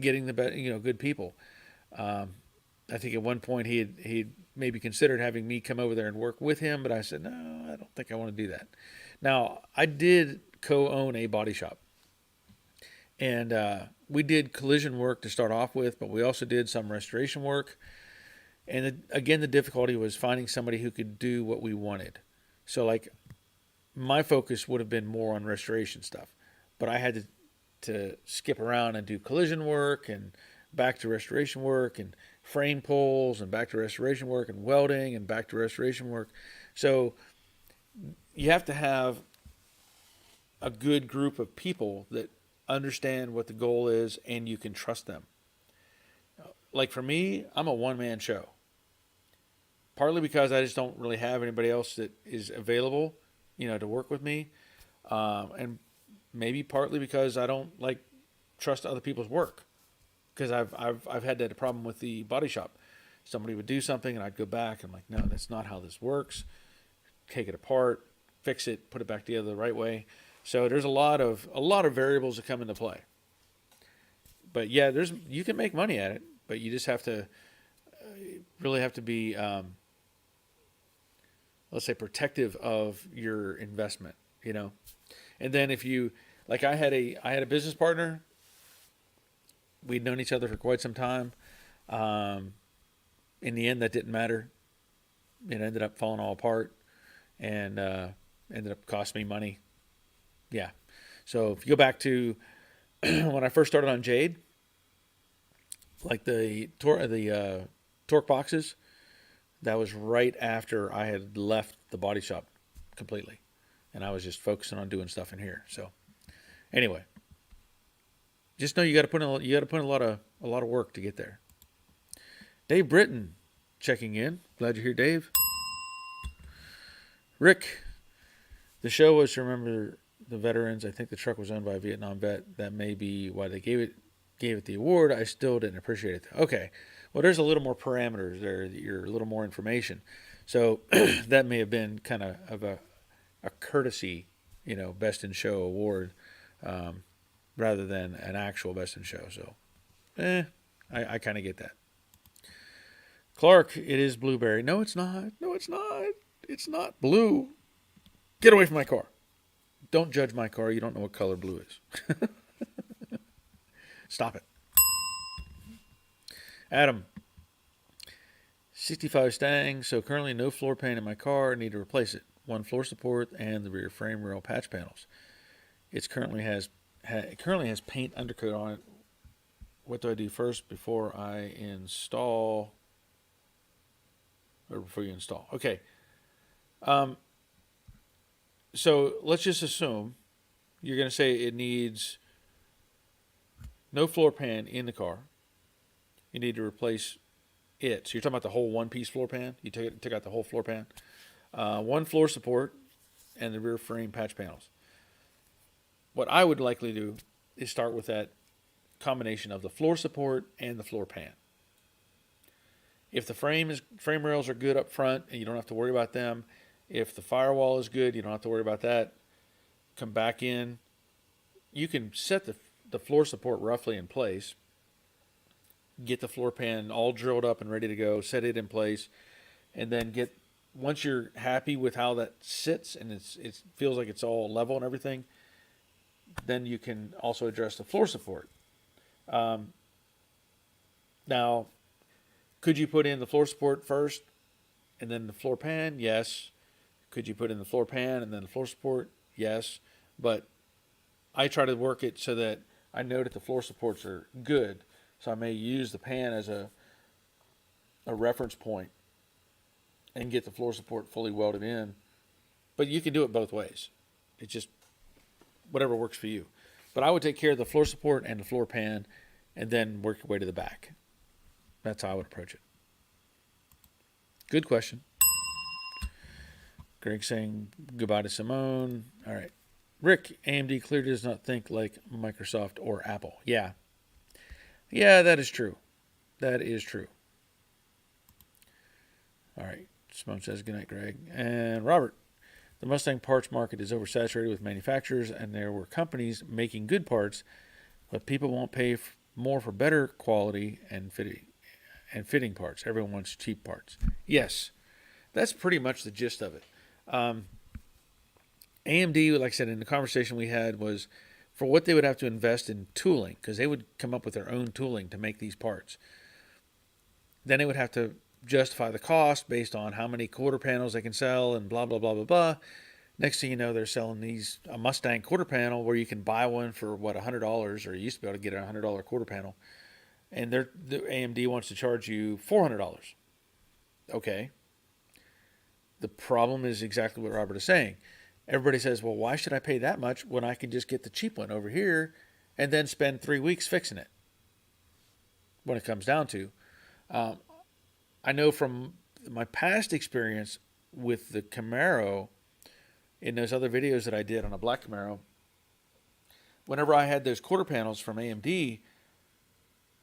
getting the good people. I think at one point he maybe considered having me come over there and work with him, but I said no, I don't think I want to do that. Now I did co-own a body shop, and we did collision work to start off with, but we also did some restoration work. And again, the difficulty was finding somebody who could do what we wanted. So like my focus would have been more on restoration stuff, but I had to skip around and do collision work and back to restoration work and frame pulls and back to restoration work and welding and back to restoration work. So you have to have a good group of people that understand what the goal is and you can trust them. Like for me, I'm a one man show. Partly because I just don't really have anybody else that is available, to work with me, and maybe partly because I don't like trust other people's work. Because I've had that problem with the body shop. Somebody would do something and I'd go back and I'm like, no, that's not how this works. Take it apart, fix it, put it back together the right way. So there's a lot of variables that come into play. But yeah, you can make money at it, but you just have to really have to be, let's say, protective of your investment. And then if you, like, I had a business partner. We'd known each other for quite some time. In the end, that didn't matter. It ended up falling all apart, and ended up costing me money. Yeah. So if you go back to when I first started on Jade, like the torque boxes, that was right after I had left the body shop completely, and I was just focusing on doing stuff in here. So anyway, just know you got to put in a lot of work to get there. Dave Britton checking in. Glad you're here, Dave. Rick, the show was to remember the veterans. I think the truck was owned by a Vietnam vet. That may be why they gave it the award. I still didn't appreciate it. Okay. Well, there's a little more parameters there. You're a little more information. So that may have been kind of a courtesy, best in show award, rather than an actual best in show. So, I kind of get that. Clark, it is blueberry. No, it's not. No, it's not. It's not blue. Get away from my car. Don't judge my car. You don't know what color blue is. Stop it. Adam, 65 Stang. So currently no floor pan in my car. Need to replace it. One floor support and the rear frame rail patch panels. It currently has paint undercoat on it. What do I do first before I install? Or before you install? Okay. So let's just assume you're going to say it needs no floor pan in the car. You need to replace it. So you're talking about the whole one-piece floor pan? You took out the whole floor pan? One floor support and the rear frame patch panels. What I would likely do is start with that combination of the floor support and the floor pan. If the frame rails are good up front and you don't have to worry about them, if the firewall is good, you don't have to worry about that. Come back in. You can set the floor support roughly in place. Get the floor pan all drilled up and ready to go. Set it in place, and then once you're happy with how that sits and it feels like it's all level and everything, then you can also address the floor support. Now, could you put in the floor support first and then the floor pan? Yes. Could you put in the floor pan and then the floor support? Yes. But I try to work it so that I know that the floor supports are good. So I may use the pan as a reference point and get the floor support fully welded in. But you can do it both ways. It's just whatever works for you. But I would take care of the floor support and the floor pan and then work your way to the back. That's how I would approach it. Good question. Greg saying goodbye to Simone. All right. Rick, AMD clearly does not think like Microsoft or Apple. Yeah. Yeah, that is true. That is true. All right. Simone says goodnight, Greg. And Robert, the Mustang parts market is oversaturated with manufacturers, and there were companies making good parts, but people won't pay more for better quality and fitting parts. Everyone wants cheap parts. Yes, that's pretty much the gist of it. AMD, like I said, in the conversation we had, was for what they would have to invest in tooling, because they would come up with their own tooling to make these parts. Then they would have to justify the cost based on how many quarter panels they can sell and blah, blah, blah, blah, blah. Next thing you know, they're selling a Mustang quarter panel where you can buy one for, $100, or you used to be able to get a $100 quarter panel. And the AMD wants to charge you $400. Okay. The problem is exactly what Robert is saying. Everybody says, well, why should I pay that much when I can just get the cheap one over here and then spend 3 weeks fixing it? When it comes down to, um, I know from my past experience with the Camaro in those other videos that I did on a black Camaro, whenever I had those quarter panels from AMD,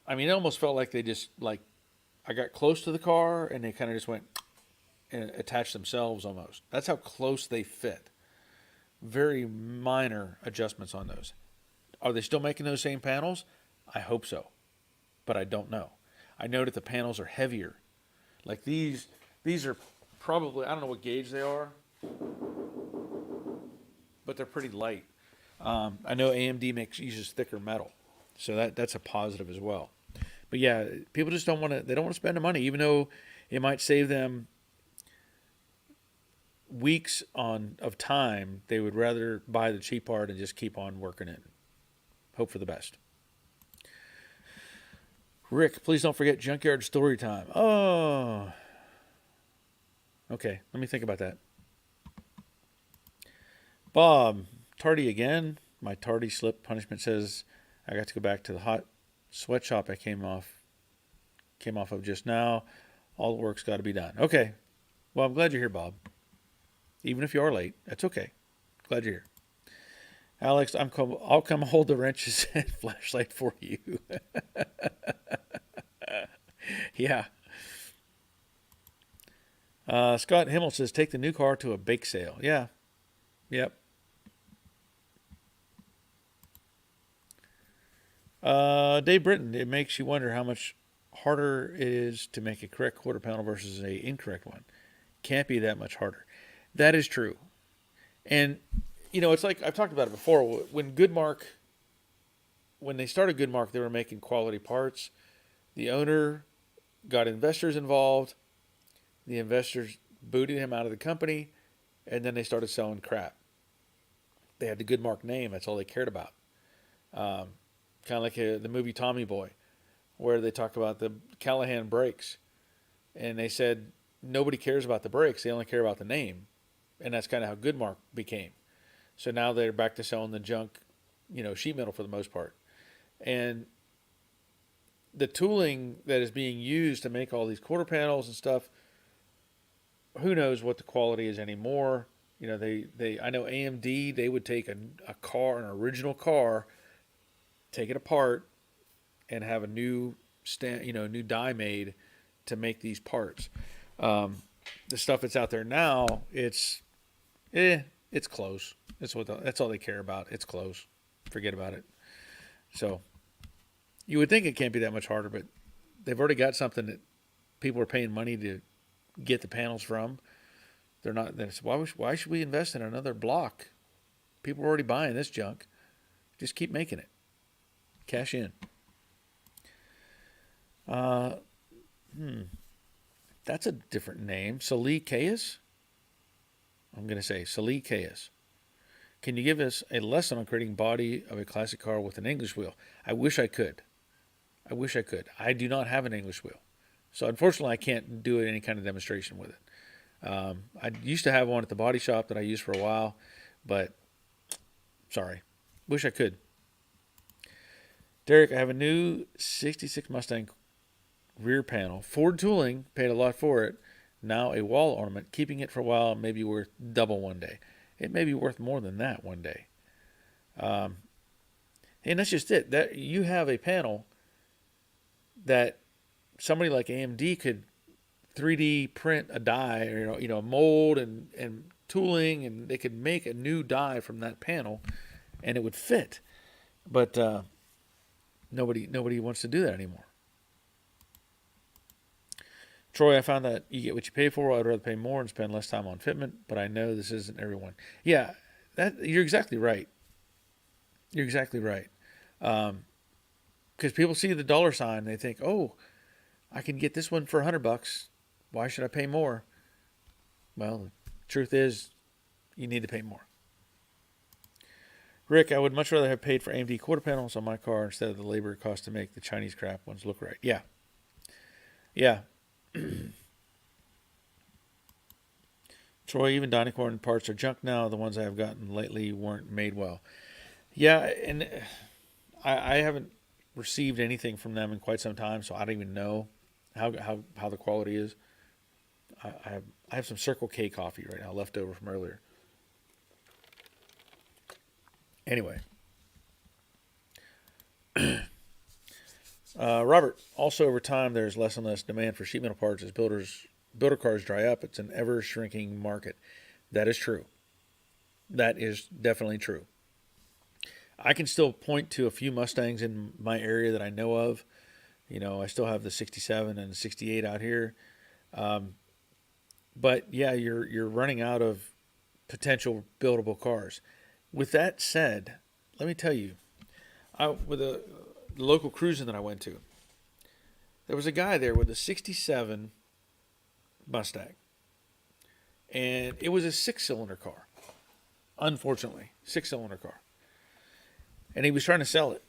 I mean, it almost felt like they just, like, I got close to the car and they kind of just went and attached themselves almost. That's how close they fit. Very minor adjustments on those. Are they still making those same panels? I hope so, but I don't know. I know that the panels are heavier. Like these are probably, I don't know what gauge they are, but they're pretty light. I know AMD uses thicker metal, so that's a positive as well. But yeah, people just don't want to. They don't want to spend the money, even though it might save them weeks of time. They would rather buy the cheap part and just keep on working it. Hope for the best. Rick, please don't forget Junkyard Story Time. Oh, okay. Let me think about that. Bob, tardy again. My tardy slip punishment says I got to go back to the hot sweatshop I came off of just now. All the work's got to be done. Okay. Well, I'm glad you're here, Bob. Even if you are late, that's okay. Glad you're here. Alex, I'll come hold the wrenches and flashlight for you. Yeah. Scott Himmel says, take the new car to a bake sale. Yeah. Yep. Dave Britton, it makes you wonder how much harder it is to make a correct quarter panel versus a incorrect one. Can't be that much harder. That is true. And, it's like I've talked about it before. When they started Goodmark, they were making quality parts. The owner got investors involved. The investors booted him out of the company, and then they started selling crap. They had the Goodmark name. That's all they cared about. Kind of like the movie Tommy Boy, where they talk about the Callahan brakes. And they said nobody cares about the brakes. They only care about the name. And that's kind of how Goodmark became. So now they're back to selling the junk, sheet metal for the most part. And the tooling that is being used to make all these quarter panels and stuff, who knows what the quality is anymore. I know AMD, they would take an original car, take it apart, and have a new new die made to make these parts. The stuff that's out there now, it's close. That's all they care about. It's close. Forget about it. So you would think it can't be that much harder, but they've already got something that people are paying money to get the panels from. They're not. Why should we invest in another block? People are already buying this junk. Just keep making it. Cash in. That's a different name. Salih Kayas? I'm going to say Salih Kayas. Can you give us a lesson on creating body of a classic car with an English wheel? I wish I could. I do not have an English wheel. So unfortunately, I can't do any kind of demonstration with it. I used to have one at the body shop that I used for a while, but sorry. Wish I could. Derek, I have a new 66 Mustang rear panel. Ford Tooling paid a lot for it. Now a wall ornament. Keeping it for a while may be worth double one day. It may be worth more than that one day. And that's just it. That you have a panel that somebody like AMD could 3D print a die, or mold and tooling, and they could make a new die from that panel, and it would fit. But nobody wants to do that anymore. Troy, I found that you get what you pay for. I'd rather pay more and spend less time on fitment, but I know this isn't everyone. Yeah, you're exactly right. You're exactly right. Because people see the dollar sign and they think, oh, I can get this one for $100. Why should I pay more? Well, the truth is, you need to pay more. Rick, I would much rather have paid for AMD quarter panels on my car instead of the labor cost to make the Chinese crap ones look right. Yeah. Yeah. Troy, even Dynacorn parts are junk now. The ones I have gotten lately weren't made well. Yeah, and I haven't received anything from them in quite some time, so I don't even know how the quality is. I have some Circle K coffee right now left over from earlier. Anyway, Robert. Also, over time, there's less and less demand for sheet metal parts as builder cars dry up. It's an ever shrinking market. That is true. That is definitely true. I can still point to a few Mustangs in my area that I know of. You know, I still have the 67 and the 68 out here. Um, but yeah, you're running out of potential buildable cars. With that said, let me tell you, with the local cruising that I went to, there was a guy there with a 67 Mustang, and it was a six-cylinder car. Unfortunately, six-cylinder car, and he was trying to sell it.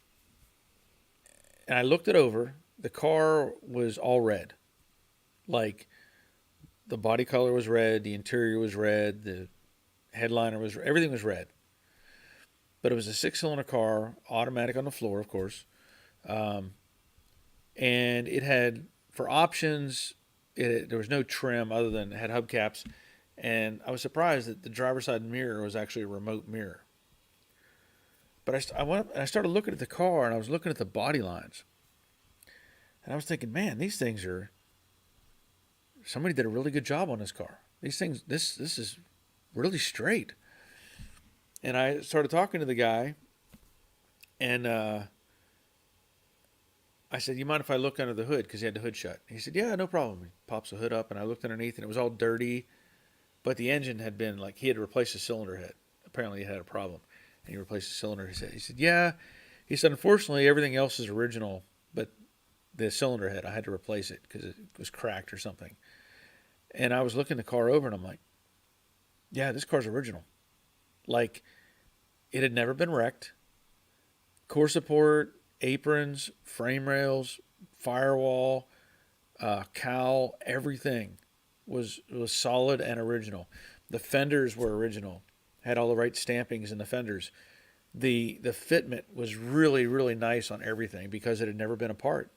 And I looked it over. The car was all red, like the body color was red, the interior was red, the headliner was everything was red. But it was a six-cylinder car, automatic on the floor, of course, um, and it had for options. There was no trim other than it had hubcaps, and I was surprised that the driver's side mirror was actually a remote mirror. But I went up and I started looking at the car, and I was looking at the body lines, and I was thinking, man, these things are. Somebody did a really good job on this car. These things, this is really straight. And I started talking to the guy, and I said, "You mind if I look under the hood?" Because he had the hood shut. He said, "Yeah, no problem." He pops the hood up, and I looked underneath, and it was all dirty, but the engine had been like he had replaced the cylinder head. Apparently, it had a problem, and he replaced the cylinder. He said, "Yeah." He said, "Unfortunately, everything else is original, but the cylinder head, I had to replace it because it was cracked or something." And I was looking the car over, and I'm like, "Yeah, this car's original. Like, it had never been wrecked. Core support, aprons, frame rails, firewall, cowl, everything was solid and original. The fenders were original, had all the right stampings in the fenders. The fitment was really really nice on everything because it had never been apart."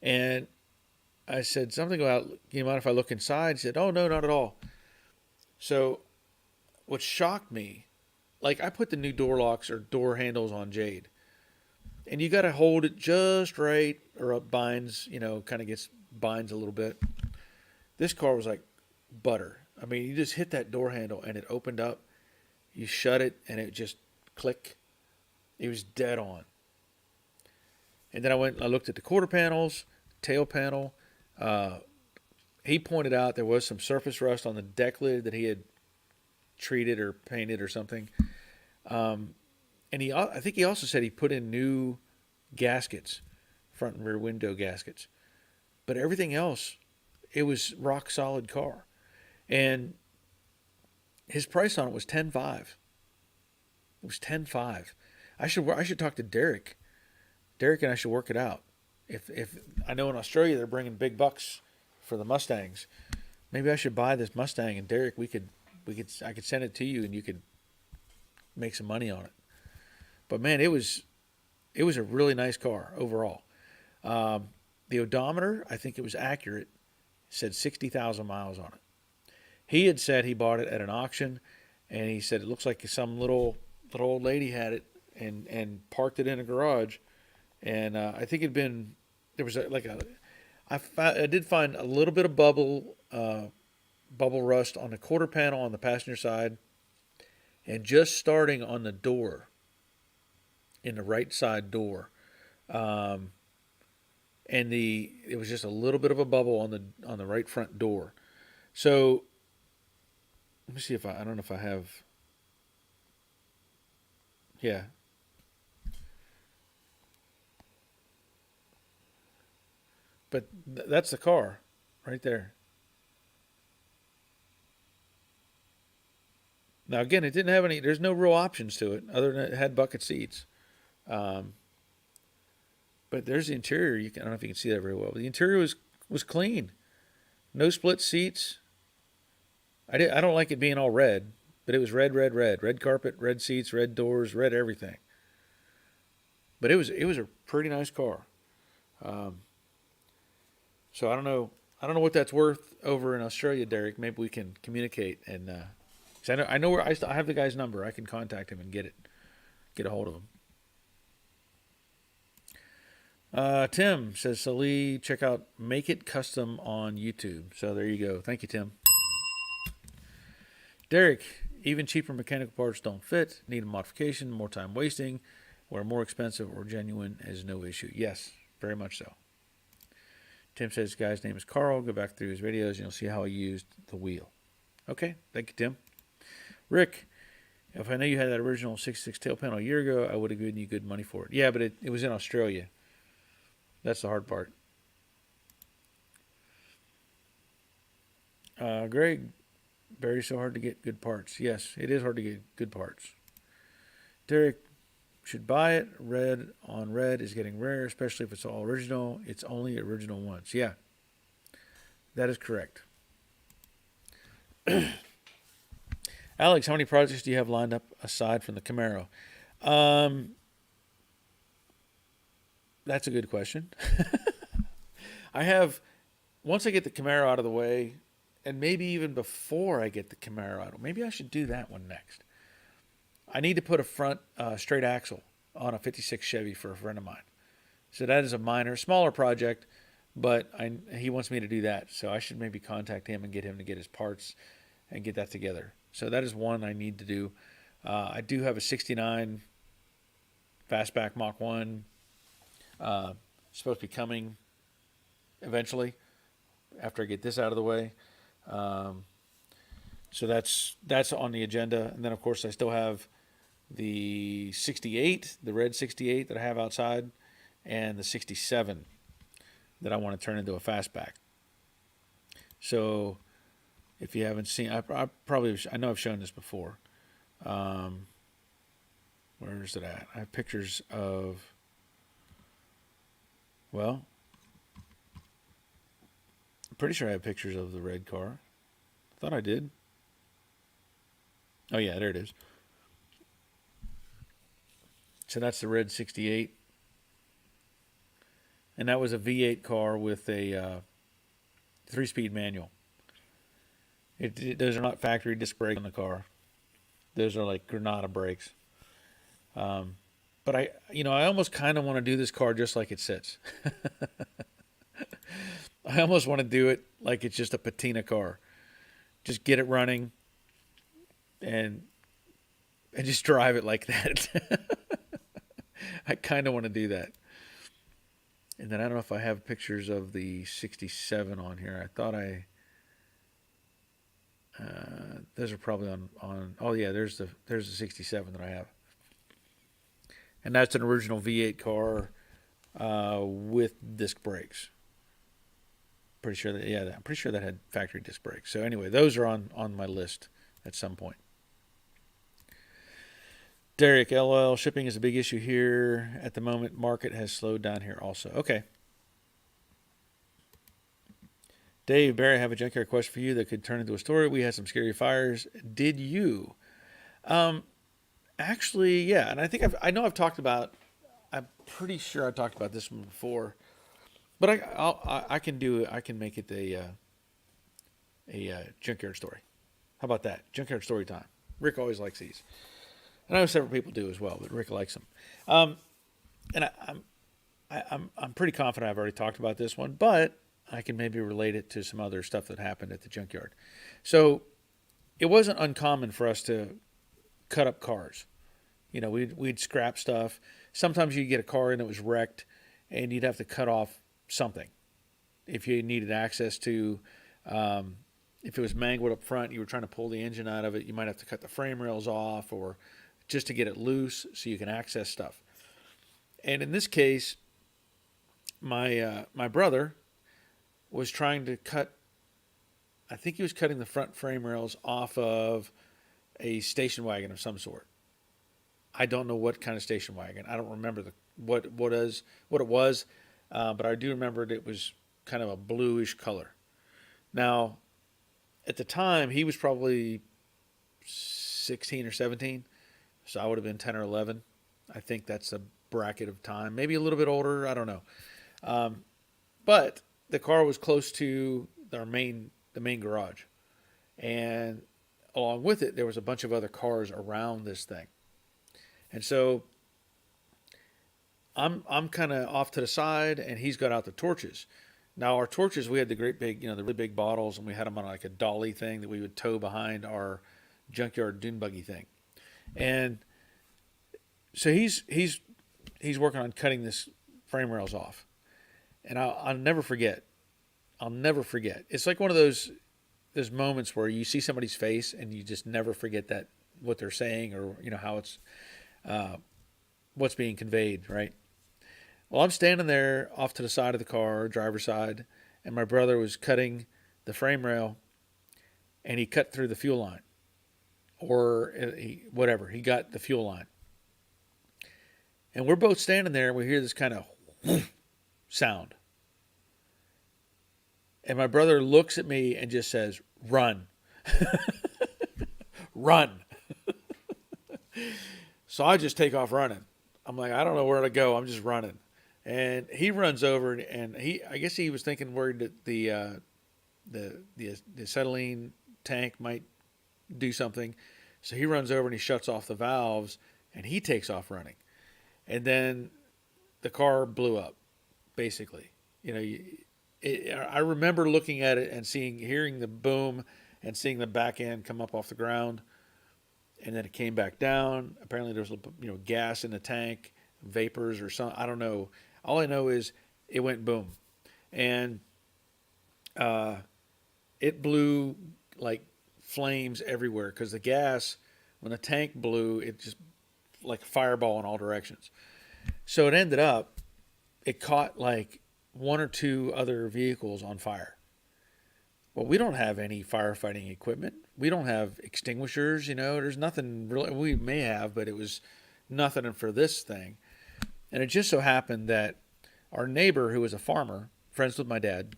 And I said something about, "You mind if I look inside?" He said, "Oh no, not at all." So what shocked me, like I put the new door locks or door handles on Jade, and you got to hold it just right or it binds, kind of gets binds a little bit. This car was like butter. I mean, you just hit that door handle and it opened up. You shut it and it just click. It was dead on. And then I looked at the quarter panels, tail panel. Uh, he pointed out there was some surface rust on the deck lid that he had treated or painted or something. Um, and I think he also said he put in new gaskets, front and rear window gaskets. But everything else, it was rock solid car. And his price on it was 10.5. It was 10.5. I should talk to Derek. Derek and I should work it out. If I know in Australia they're bringing big bucks for the Mustangs, maybe I should buy this Mustang, and Derek, I could send it to you and you could make some money on it. But man, it was a really nice car overall. The odometer, I think it was accurate, said 60,000 miles on it. He had said he bought it at an auction, and he said it looks like some little old lady had it and parked it in a garage. And I think there was I did find a little bit of bubble rust on the quarter panel on the passenger side, and just starting on the door, in the right side door, um, and it was just a little bit of a bubble on the right front door. So let me see if I don't know if I have. Yeah. But that's the car right there. Now again, it didn't have any. There's no real options to it other than it had bucket seats. Um, but there's the interior. I don't know if you can see that very well. But the interior was clean. No split seats. I don't like it being all red, but it was red, red, red, red carpet, red seats, red doors, red everything. But it was a pretty nice car. Um, so I don't know what that's worth over in Australia, Derek. Maybe we can communicate and 'cause I know where I have the guy's number. I can contact him and get a hold of him. Tim says, Salih, check out Make It Custom on YouTube. So there you go. Thank you, Tim. Derek, even cheaper mechanical parts don't fit, need a modification, more time wasting, where more expensive or genuine is no issue. Yes, very much so. Tim says, the guy's name is Carl. Go back through his videos and you'll see how he used the wheel. Okay, thank you, Tim. Rick, if I know you had that original 66 tail panel a year ago, I would have given you good money for it. Yeah, but it was in Australia. That's the hard part. Greg, very so hard to get good parts. Yes, it is hard to get good parts. Derek, should buy it. Red on red is getting rare, especially if it's all original. It's only original ones. Yeah, that is correct. Alex, how many projects do you have lined up aside from the Camaro? Um, that's a good question. I have, once I get the Camaro out of the way, and maybe even before I get the Camaro out, maybe I should do that one next. I need to put a front straight axle on a 56 Chevy for a friend of mine. So that is a minor, smaller project, but he wants me to do that. So I should maybe contact him and get him to get his parts and get that together. So that is one I need to do. I do have a 69 Fastback Mach 1 supposed to be coming eventually after I get this out of the way. So that's on the agenda. And then, of course, I still have the 68, the red 68 that I have outside, and the 67 that I want to turn into a fastback. So if you haven't seen, I know I've shown this before. Where is it at? I have pictures of, well, I'm pretty sure I have pictures of the red car. I thought I did. Oh, yeah, there it is. So that's the red 68. And that was a V8 car with a 3-speed manual. Those are not factory disc brakes on the car. Those are like Granada brakes. But I almost kind of want to do this car just like it sits. I almost want to do it like it's just a patina car. Just get it running and just drive it like that. I kind of want to do that. And then I don't know if I have pictures of the 67 on here. I thought those are probably on. Oh yeah, there's the 67 that I have, and that's an original V8 car with disc brakes. Pretty sure I'm pretty sure that had factory disc brakes. So anyway, those are on my list at some point. Derek, LOL, shipping is a big issue here at the moment. Market has slowed down here also. Okay. Dave, Barry, I have a junkyard question for you that could turn into a story. We had some scary fires. Did you? Actually, yeah. And I think I've talked about, I'm pretty sure I've talked about this one before. But I can make it a junkyard story. How about that? Junkyard story time. Rick always likes these. And I know several people do as well, but Rick likes them. And I'm pretty confident I've already talked about this one, but I can maybe relate it to some other stuff that happened at the junkyard. So it wasn't uncommon for us to cut up cars. We'd scrap stuff. Sometimes you'd get a car in that was wrecked, and you'd have to cut off something. If you needed access to, if it was mangled up front, you were trying to pull the engine out of it, you might have to cut the frame rails off or just to get it loose so you can access stuff. And in this case, my brother was trying to cut, I think he was cutting the front frame rails off of a station wagon of some sort. I don't know what kind of station wagon. I don't remember what it was, but I do remember it was kind of a bluish color. Now, at the time, he was probably 16 or 17. So I would have been 10 or 11. I think that's a bracket of time. Maybe a little bit older. I don't know. But the car was close to the main garage. And along with it, there was a bunch of other cars around this thing. And so I'm kind of off to the side, and he's got out the torches. Now our torches, we had the great big, the really big bottles, and we had them on like a dolly thing that we would tow behind our junkyard dune buggy thing. And so he's working on cutting this frame rails off, and I'll never forget. I'll never forget. It's like one of those moments where you see somebody's face and you just never forget that what they're saying, or how it's what's being conveyed, right? Well, I'm standing there off to the side of the car, driver's side, and my brother was cutting the frame rail, and he cut through the fuel line, or whatever. He got the fuel line, and we're both standing there, and we hear this kind of sound. And my brother looks at me and just says, "Run." Run. So I just take off running. I'm like, I don't know where to go. I'm just running. And he runs over, and I guess he was worried that the acetylene tank might do something. So he runs over and he shuts off the valves, and he takes off running. And then the car blew up, basically. I remember looking at it and hearing the boom and seeing the back end come up off the ground, and then it came back down. Apparently there was gas in the tank, vapors or something. I don't know. All I know is it went boom, and it blew like flames everywhere because the gas, when the tank blew, it just like a fireball in all directions. So it caught like one or two other vehicles on fire. Well, we don't have any firefighting equipment. We don't have extinguishers, there's nothing really. We may have, but it was nothing for this thing. And it just so happened that our neighbor, who was a farmer, friends with my dad,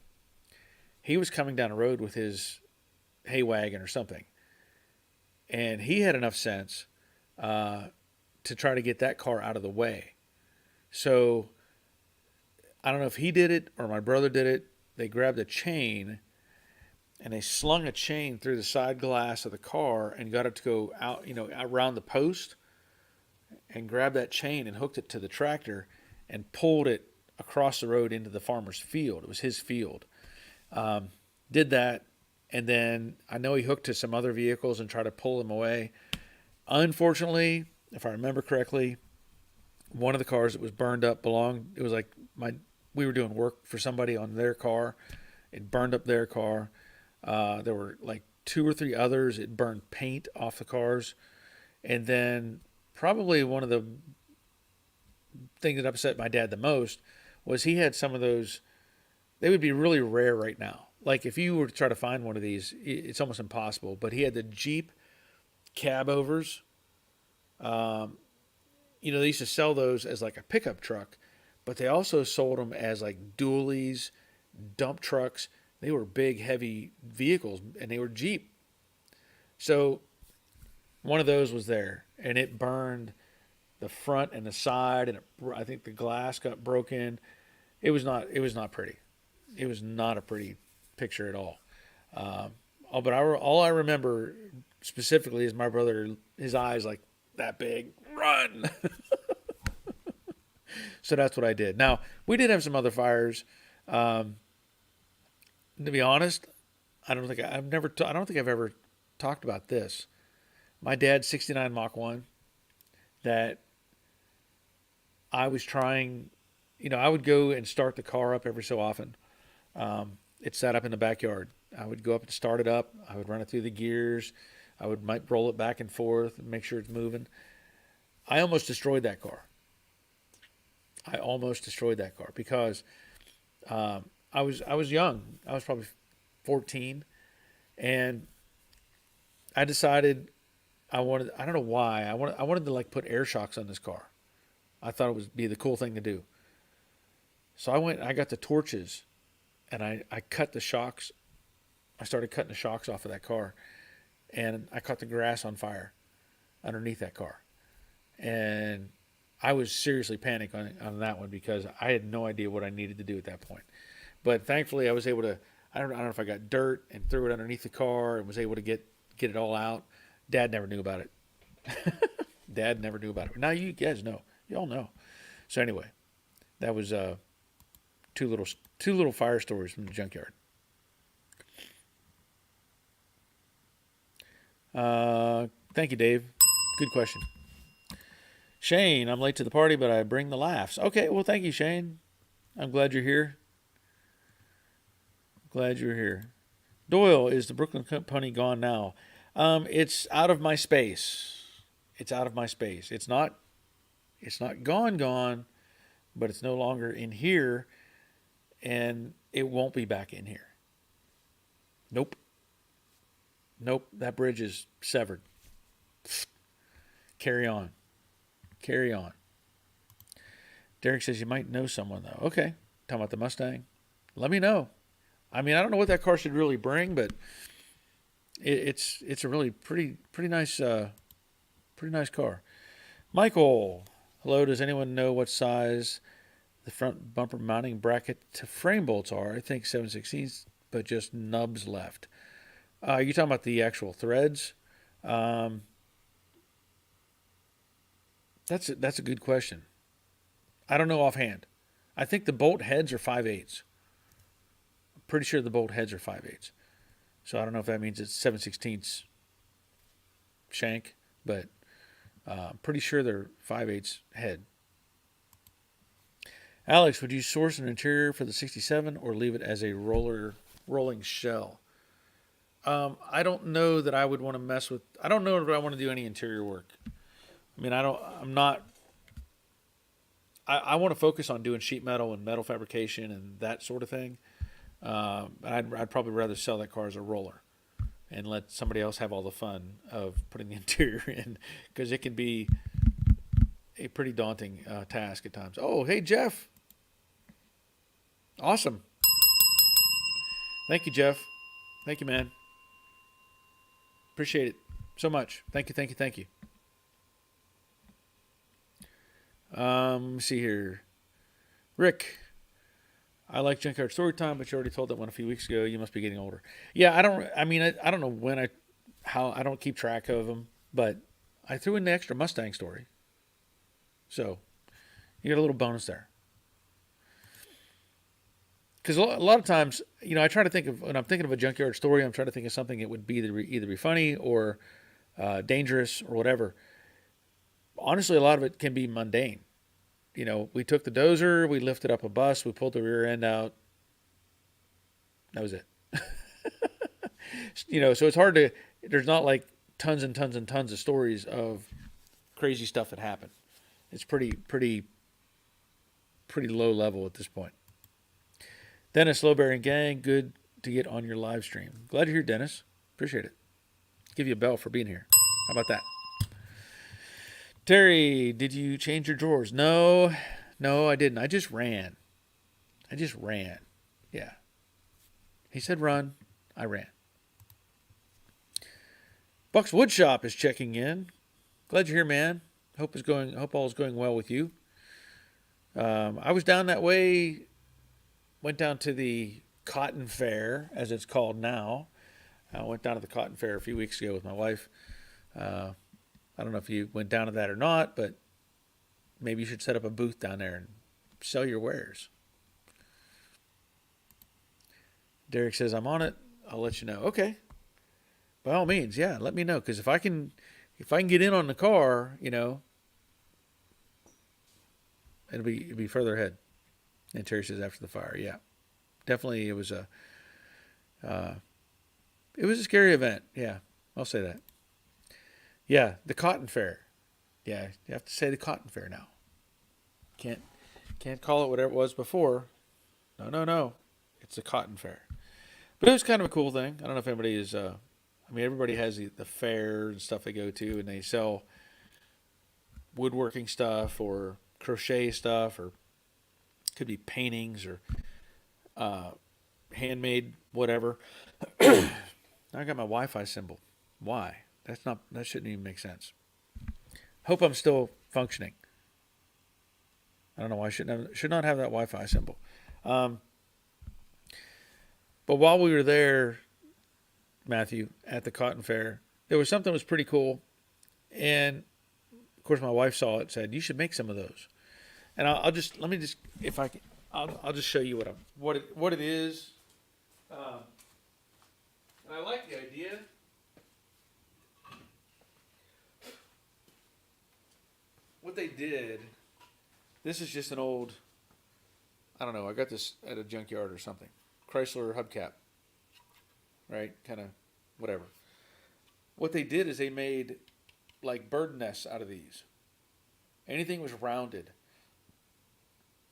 he was coming down the road with his hay wagon or something. And he had enough sense to try to get that car out of the way. So I don't know if he did it or my brother did it. They grabbed a chain and they slung a chain through the side glass of the car and got it to go out, around the post, and grabbed that chain and hooked it to the tractor and pulled it across the road into the farmer's field. It was his field. Did that, and then I know he hooked to some other vehicles and tried to pull them away. Unfortunately, if I remember correctly, one of the cars that was burned up it was like we were doing work for somebody on their car. It burned up their car. There were like two or three others. It burned paint off the cars. And then probably one of the things that upset my dad the most was he had some of those. They would be really rare right now. Like if you were to try to find one of these, it's almost impossible. But he had the Jeep cab overs. They used to sell those as like a pickup truck, but they also sold them as like dualies, dump trucks. They were big, heavy vehicles, and they were Jeep. So one of those was there, and it burned the front and the side, and I think the glass got broken. It was not pretty. It was not a pretty picture at all. But all I remember specifically is my brother, his eyes like that big, run. So that's what I did. Now we did have some other fires. To be honest, I don't think I've ever talked about this. My dad's 69 Mach 1 that I was trying, I would go and start the car up every so often. It's set up in the backyard. I would go up and start it up. I would run it through the gears. Might roll it back and forth and make sure it's moving. I almost destroyed that car. Because I was young. I was probably 14, and I decided I don't know why. I wanted to like put air shocks on this car. I thought it would be the cool thing to do. So I got the torches, and I cut the shocks I started cutting the shocks off of that car, and I caught the grass on fire underneath that car. And I was seriously panicked on that one because I had no idea what I needed to do at that point. But thankfully, I was able to. I don't know if I got dirt and threw it underneath the car and was able to get it all out. Dad never knew about it. Dad never knew about it. Now you guys know. Y'all know. So anyway, that was two little fire stories from the junkyard. Thank you, Dave. Good question. Shane, I'm late to the party, but I bring the laughs. Okay, well, thank you, Shane. I'm glad you're here. Glad you're here. Doyle, is the Brooklyn Pony gone now? It's out of my space. It's out of my space. It's not. It's not gone, but it's no longer in here, and it won't be back in here. Nope. Nope. That bridge is severed. Carry on. Carry on. Derek says you might know someone though. Okay. Talking about the Mustang. Let me know. I mean, I don't know what that car should really bring, but it's a really pretty nice car. Michael, hello. Does anyone know what size the front bumper mounting bracket to frame bolts are? I think 7/16, but just nubs left. You talking about the actual threads? That's a good question. I don't know offhand. I think the bolt heads are 5/8. I'm pretty sure the bolt heads are 5/8. So I don't know if that means it's 7/16 shank, but I'm pretty sure they're 5/8 head. Alex, would you source an interior for the 67 or leave it as a rolling shell? I don't know that I would want to mess with. I don't know if I want to do any interior work. I mean, I'm not. I want to focus on doing sheet metal and metal fabrication and that sort of thing. I'd probably rather sell that car as a roller and let somebody else have all the fun of putting the interior in, because it can be a pretty daunting task at times. Oh, hey, Jeff. Awesome. Thank you, Jeff. Thank you, man. Appreciate it so much. Thank you. Let me see here. Rick, I like Junkyard Storytime, but you already told that one a few weeks ago. You must be getting older. Yeah, I don't know when I don't keep track of them, but I threw in the extra Mustang story. So you get a little bonus there. Because a lot of times, I try to think of, when I'm thinking of a junkyard story, I'm trying to think of something that would be either be funny or dangerous or whatever. Honestly, a lot of it can be mundane. We took the dozer, we lifted up a bus, we pulled the rear end out. That was it. So it's hard to, there's not like tons and tons and tons of stories of crazy stuff that happened. It's pretty low level at this point. Dennis, Lowberry and gang, good to get on your live stream. Glad you're here, Dennis. Appreciate it. Give you a bell for being here. How about that? Terry, did you change your drawers? No, I didn't. I just ran. Yeah. He said run. I ran. Buck's Woodshop is checking in. Glad you're here, man. Hope all is going well with you. I was down that way. Went down to the Cotton Fair, as it's called now. I went down to the Cotton Fair a few weeks ago with my wife. I don't know if you went down to that or not, but maybe you should set up a booth down there and sell your wares. Derek says, I'm on it. I'll let you know. Okay. By all means, yeah, let me know. Because if I can get in on the car, it'll be further ahead. And Terry says after the fire, yeah, definitely it was a scary event. Yeah, I'll say that. Yeah, the Cotton Fair. Yeah, you have to say the Cotton Fair now. Can't call it whatever it was before. No. It's the Cotton Fair. But it was kind of a cool thing. I don't know if anybody is. Everybody has the fair and stuff they go to, and they sell woodworking stuff or crochet stuff, or could be paintings or handmade whatever. Now I got my Wi-Fi symbol. Why? That shouldn't even make sense. Hope I'm still functioning. I don't know why I should not have that Wi-Fi symbol. Um, but while we were there, Matthew, at the Cotton Fair, there was something that was pretty cool. And of course, my wife saw it and said, "You should make some of those." And I'll just let me just if I can, I'll just show you what it is. Um, and I like the idea. What they did. This is just an old. I don't know. I got this at a junkyard or something. Chrysler hubcap. Right? Kind of, whatever. What they did is they made like bird nests out of these. Anything was rounded.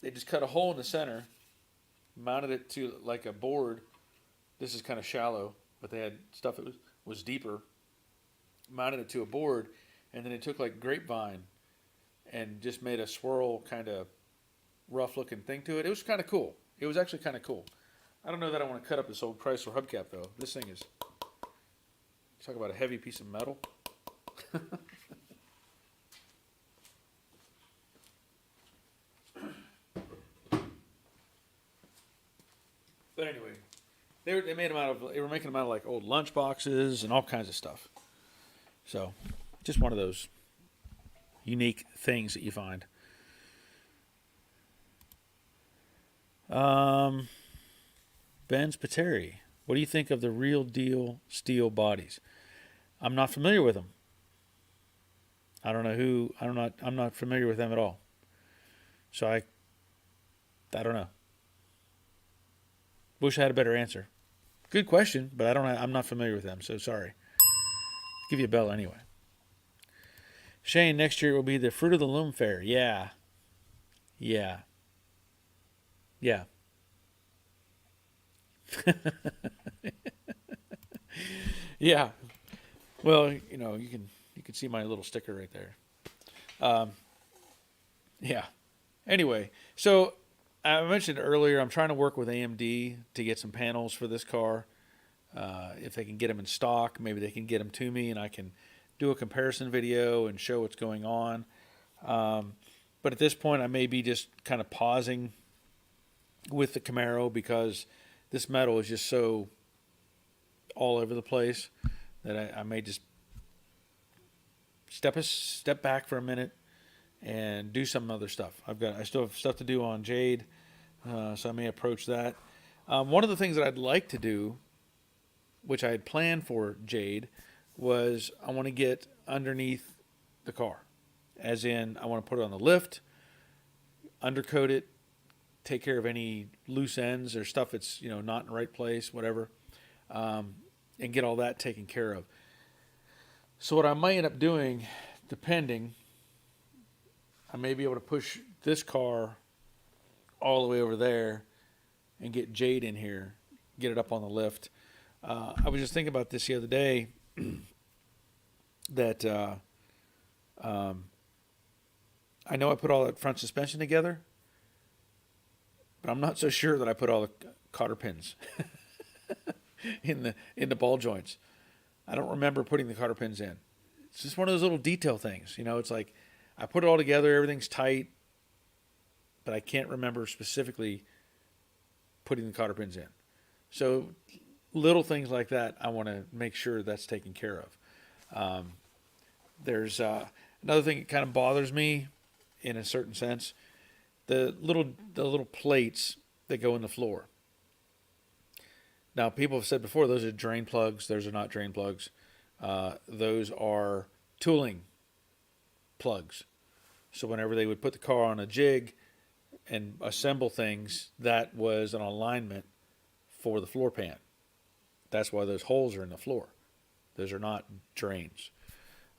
They just cut a hole in the center, mounted it to like a board. This is kind of shallow, but they had stuff that was deeper. Mounted it to a board, and then they took like grapevine and just made a swirl kind of rough looking thing to it. It was kind of cool. It was actually kind of cool. I don't know that I want to cut up this old Chrysler hubcap though. This thing is, talk about a heavy piece of metal. But anyway, they made them out of, they were making them out of like old lunch boxes and all kinds of stuff. So, just one of those unique things that you find. Ben Spiteri, what do you think of the Real Deal steel bodies? I'm not familiar with them. I don't know who. I'm not familiar with them at all. So I don't know. Wish I had a better answer. Good question, but I'm not familiar with them. So sorry. Give you a bell anyway. Shane, next year it will be the Fruit of the Loom Fair. Yeah. Yeah. Yeah. Yeah. Well, you can see my little sticker right there. Yeah. Anyway, so I mentioned earlier I'm trying to work with AMD to get some panels for this car. If they can get them in stock, maybe they can get them to me and I can do a comparison video and show what's going on. But at this point, I may be just kind of pausing with the Camaro because this metal is just so all over the place that I may just step back for a minute and do some other stuff. I still have stuff to do on Jade, so I may approach that. One of the things that I'd like to do, which I had planned for Jade, was I want to get underneath the car, as in I want to put it on the lift, undercoat it, take care of any loose ends or stuff that's not in the right place, whatever, and get all that taken care of. So what I might end up doing, depending, I may be able to push this car all the way over there and get Jade in here, get it up on the lift. I was just thinking about this the other day that I know I put all that front suspension together, but I'm not so sure that I put all the cotter pins in the ball joints. I don't remember putting the cotter pins in. It's just one of those little detail things. It's like I put it all together, everything's tight, but I can't remember specifically putting the cotter pins in. So little things like that, I want to make sure that's taken care of. There's another thing that kind of bothers me in a certain sense. The little plates that go in the floor. Now, people have said before, those are drain plugs. Those are not drain plugs. Those are tooling plugs. So whenever they would put the car on a jig and assemble things, that was an alignment for the floor pan. That's why those holes are in the floor. Those are not drains.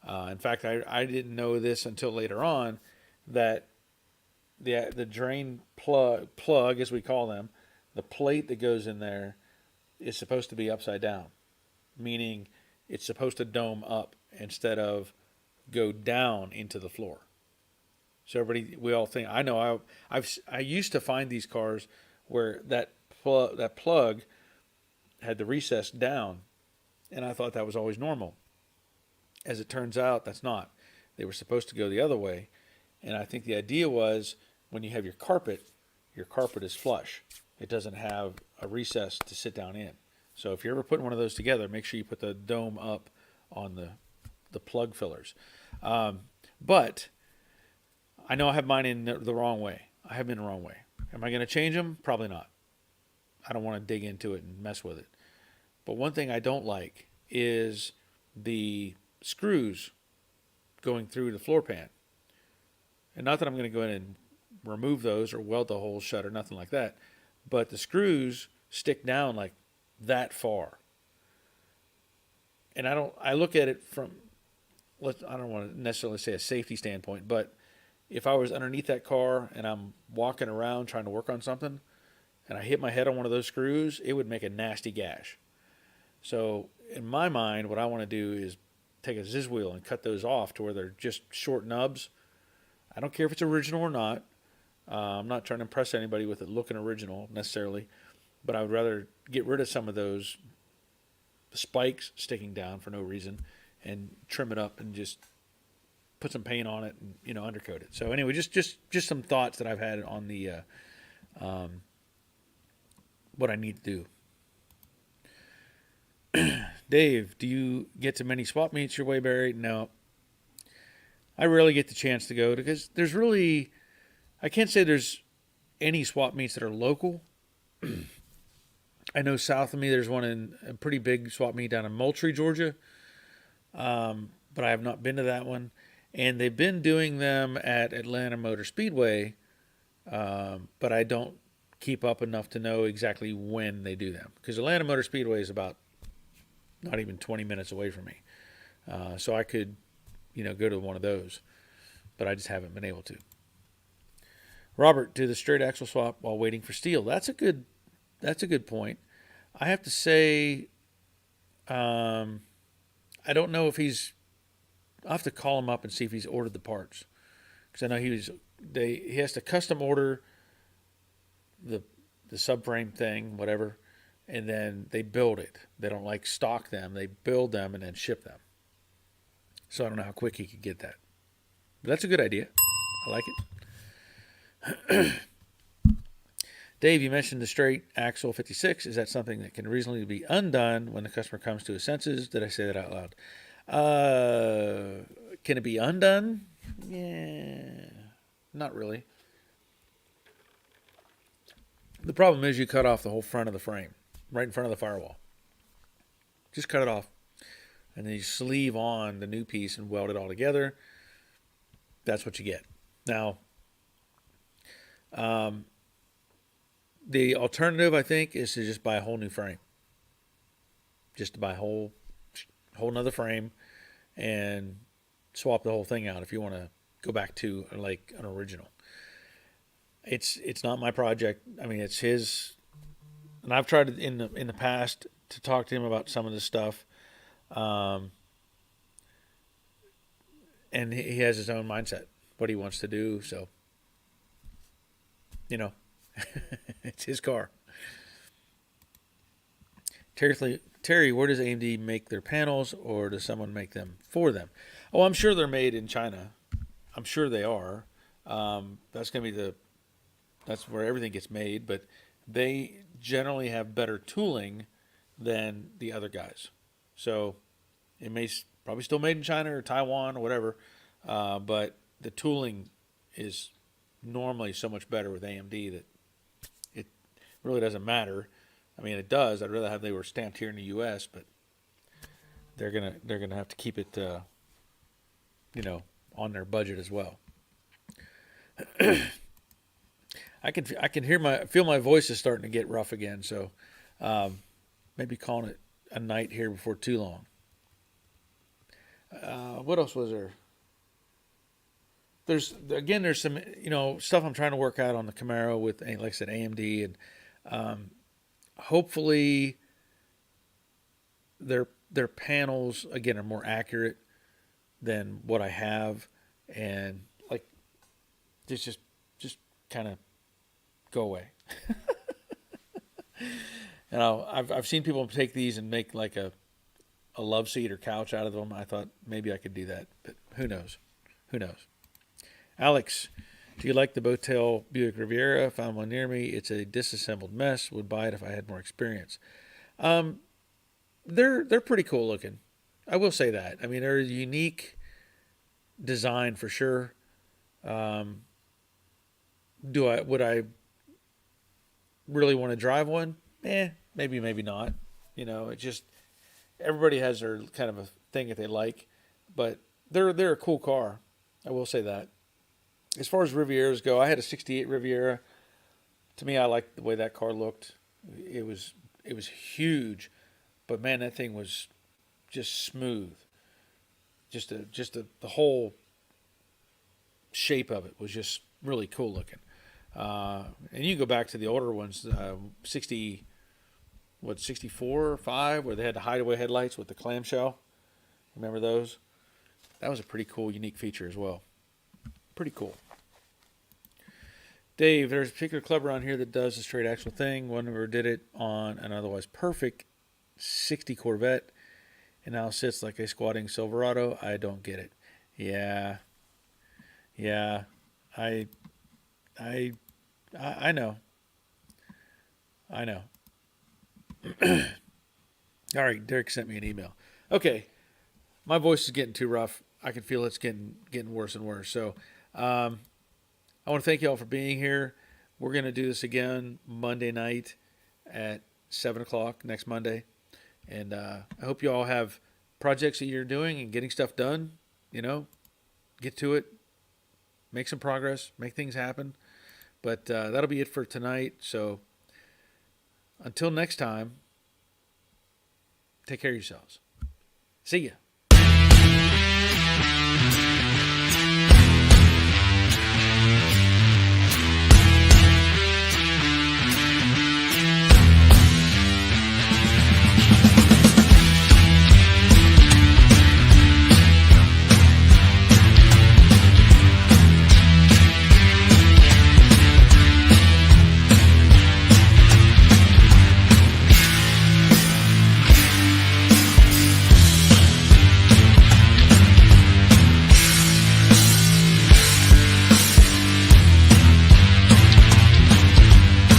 In fact, I didn't know this until later on, that the drain plug, as we call them, the plate that goes in there is supposed to be upside down, meaning it's supposed to dome up instead of go down into the floor. So we all think, I know I used to find these cars where that plug had the recess down, and I thought that was always normal. As it turns out, that's not. They were supposed to go the other way, and I think the idea was when you have your carpet is flush. It doesn't have a recess to sit down in. So if you're ever putting one of those together, make sure you put the dome up on the plug fillers. But I know I have mine in the wrong way. I have been the wrong way. Am I going to change them? Probably not. I don't want to dig into it and mess with it. But one thing I don't like is the screws going through the floor pan. And not that I'm going to go in and remove those or weld the holes shut or nothing like that, but the screws stick down like that far. And I look at it from, I don't want to necessarily say a safety standpoint, but if I was underneath that car and I'm walking around trying to work on something and I hit my head on one of those screws, it would make a nasty gash. So in my mind, what I want to do is take a Ziz wheel and cut those off to where they're just short nubs. I don't care if it's original or not. I'm not trying to impress anybody with it looking original necessarily, but I would rather get rid of some of those spikes sticking down for no reason and trim it up and just put some paint on it and undercoat it. So anyway, just some thoughts that I've had on the what I need to do. Dave, do you get to many swap meets your way, Barry? No. I rarely get the chance to go because I can't say there's any swap meets that are local. I know south of me there's one in a pretty big swap meet down in Moultrie, Georgia, but I have not been to that one. And they've been doing them at Atlanta Motor Speedway, but I don't keep up enough to know exactly when they do them. Because Atlanta Motor Speedway is about not even 20 minutes away from me. So I could, go to one of those, but I just haven't been able to. Robert, do the straight axle swap while waiting for steel. That's a good point. I have to say, I don't know if I'll have to call him up and see if he's ordered the parts. Because I know he has to custom order the subframe thing, whatever, and then they build it. They don't stock them. They build them and then ship them. So I don't know how quick he could get that. But that's a good idea. I like it. Dave, you mentioned the straight axle 56. Is that something that can reasonably be undone when the customer comes to his senses? Did I say that out loud? Can it be undone? Yeah, not really. The problem is you cut off the whole front of the frame, right in front of the firewall. Just cut it off. And then you sleeve on the new piece and weld it all together. That's what you get. Now, the alternative, I think, is to just buy a whole new frame. Just to buy a whole nother frame and swap the whole thing out if you want to go back to an original. It's not my project. I mean, it's his, and I've tried in the past to talk to him about some of this stuff, and he has his own mindset, what he wants to do. So, it's his car. Terry, where does AMD make their panels, or does someone make them for them? Oh, I'm sure they're made in China. I'm sure they are. That's where everything gets made, but they generally have better tooling than the other guys. So it may probably still made in China or Taiwan or whatever, but the tooling is normally so much better with AMD that it really doesn't matter. I mean, it does. I'd rather have they were stamped here in the U.S., but they're gonna have to keep it, on their budget as well. I can feel my voice is starting to get rough again. So maybe calling it a night here before too long. What else was there? There's some stuff I'm trying to work out on the Camaro with, like I said, AMD, and hopefully their panels again are more accurate than what I have, and just kind of go away. And I've seen people take these and make like a love seat or couch out of them. I thought maybe I could do that, but who knows? Who knows? Alex, do you like the Boattail Buick Riviera? Found one near me. It's a disassembled mess. Would buy it if I had more experience. Um, they're pretty cool looking. I will say that. I mean, they're a unique design for sure. Um, do I would I really want to drive one? Maybe, maybe not. It just everybody has their kind of a thing that they like, but they're a cool car. I will say that. As far as Rivieras go, I had a '68 Riviera. To me, I liked the way that car looked. It was huge, but man, that thing was just smooth. The whole shape of it was just really cool looking. And you go back to the older ones, 64 or 5, where they had the hideaway headlights with the clamshell. Remember those? That was a pretty cool, unique feature as well. Pretty cool. Dave, there's a particular club around here that does the straight axle thing. One never did it on an otherwise perfect '60 Corvette, and now sits like a squatting Silverado. I don't get it. Yeah, yeah, I, I, I know, I know. All right, Derek sent me an email. Okay, my voice is getting too rough. I can feel it's getting worse and worse. So, I want to thank you all for being here. We're going to do this again Monday night at 7 o'clock next Monday. And I hope you all have projects that you're doing and getting stuff done. Get to it, make some progress, make things happen. But that'll be it for tonight. So until next time, take care of yourselves. See ya.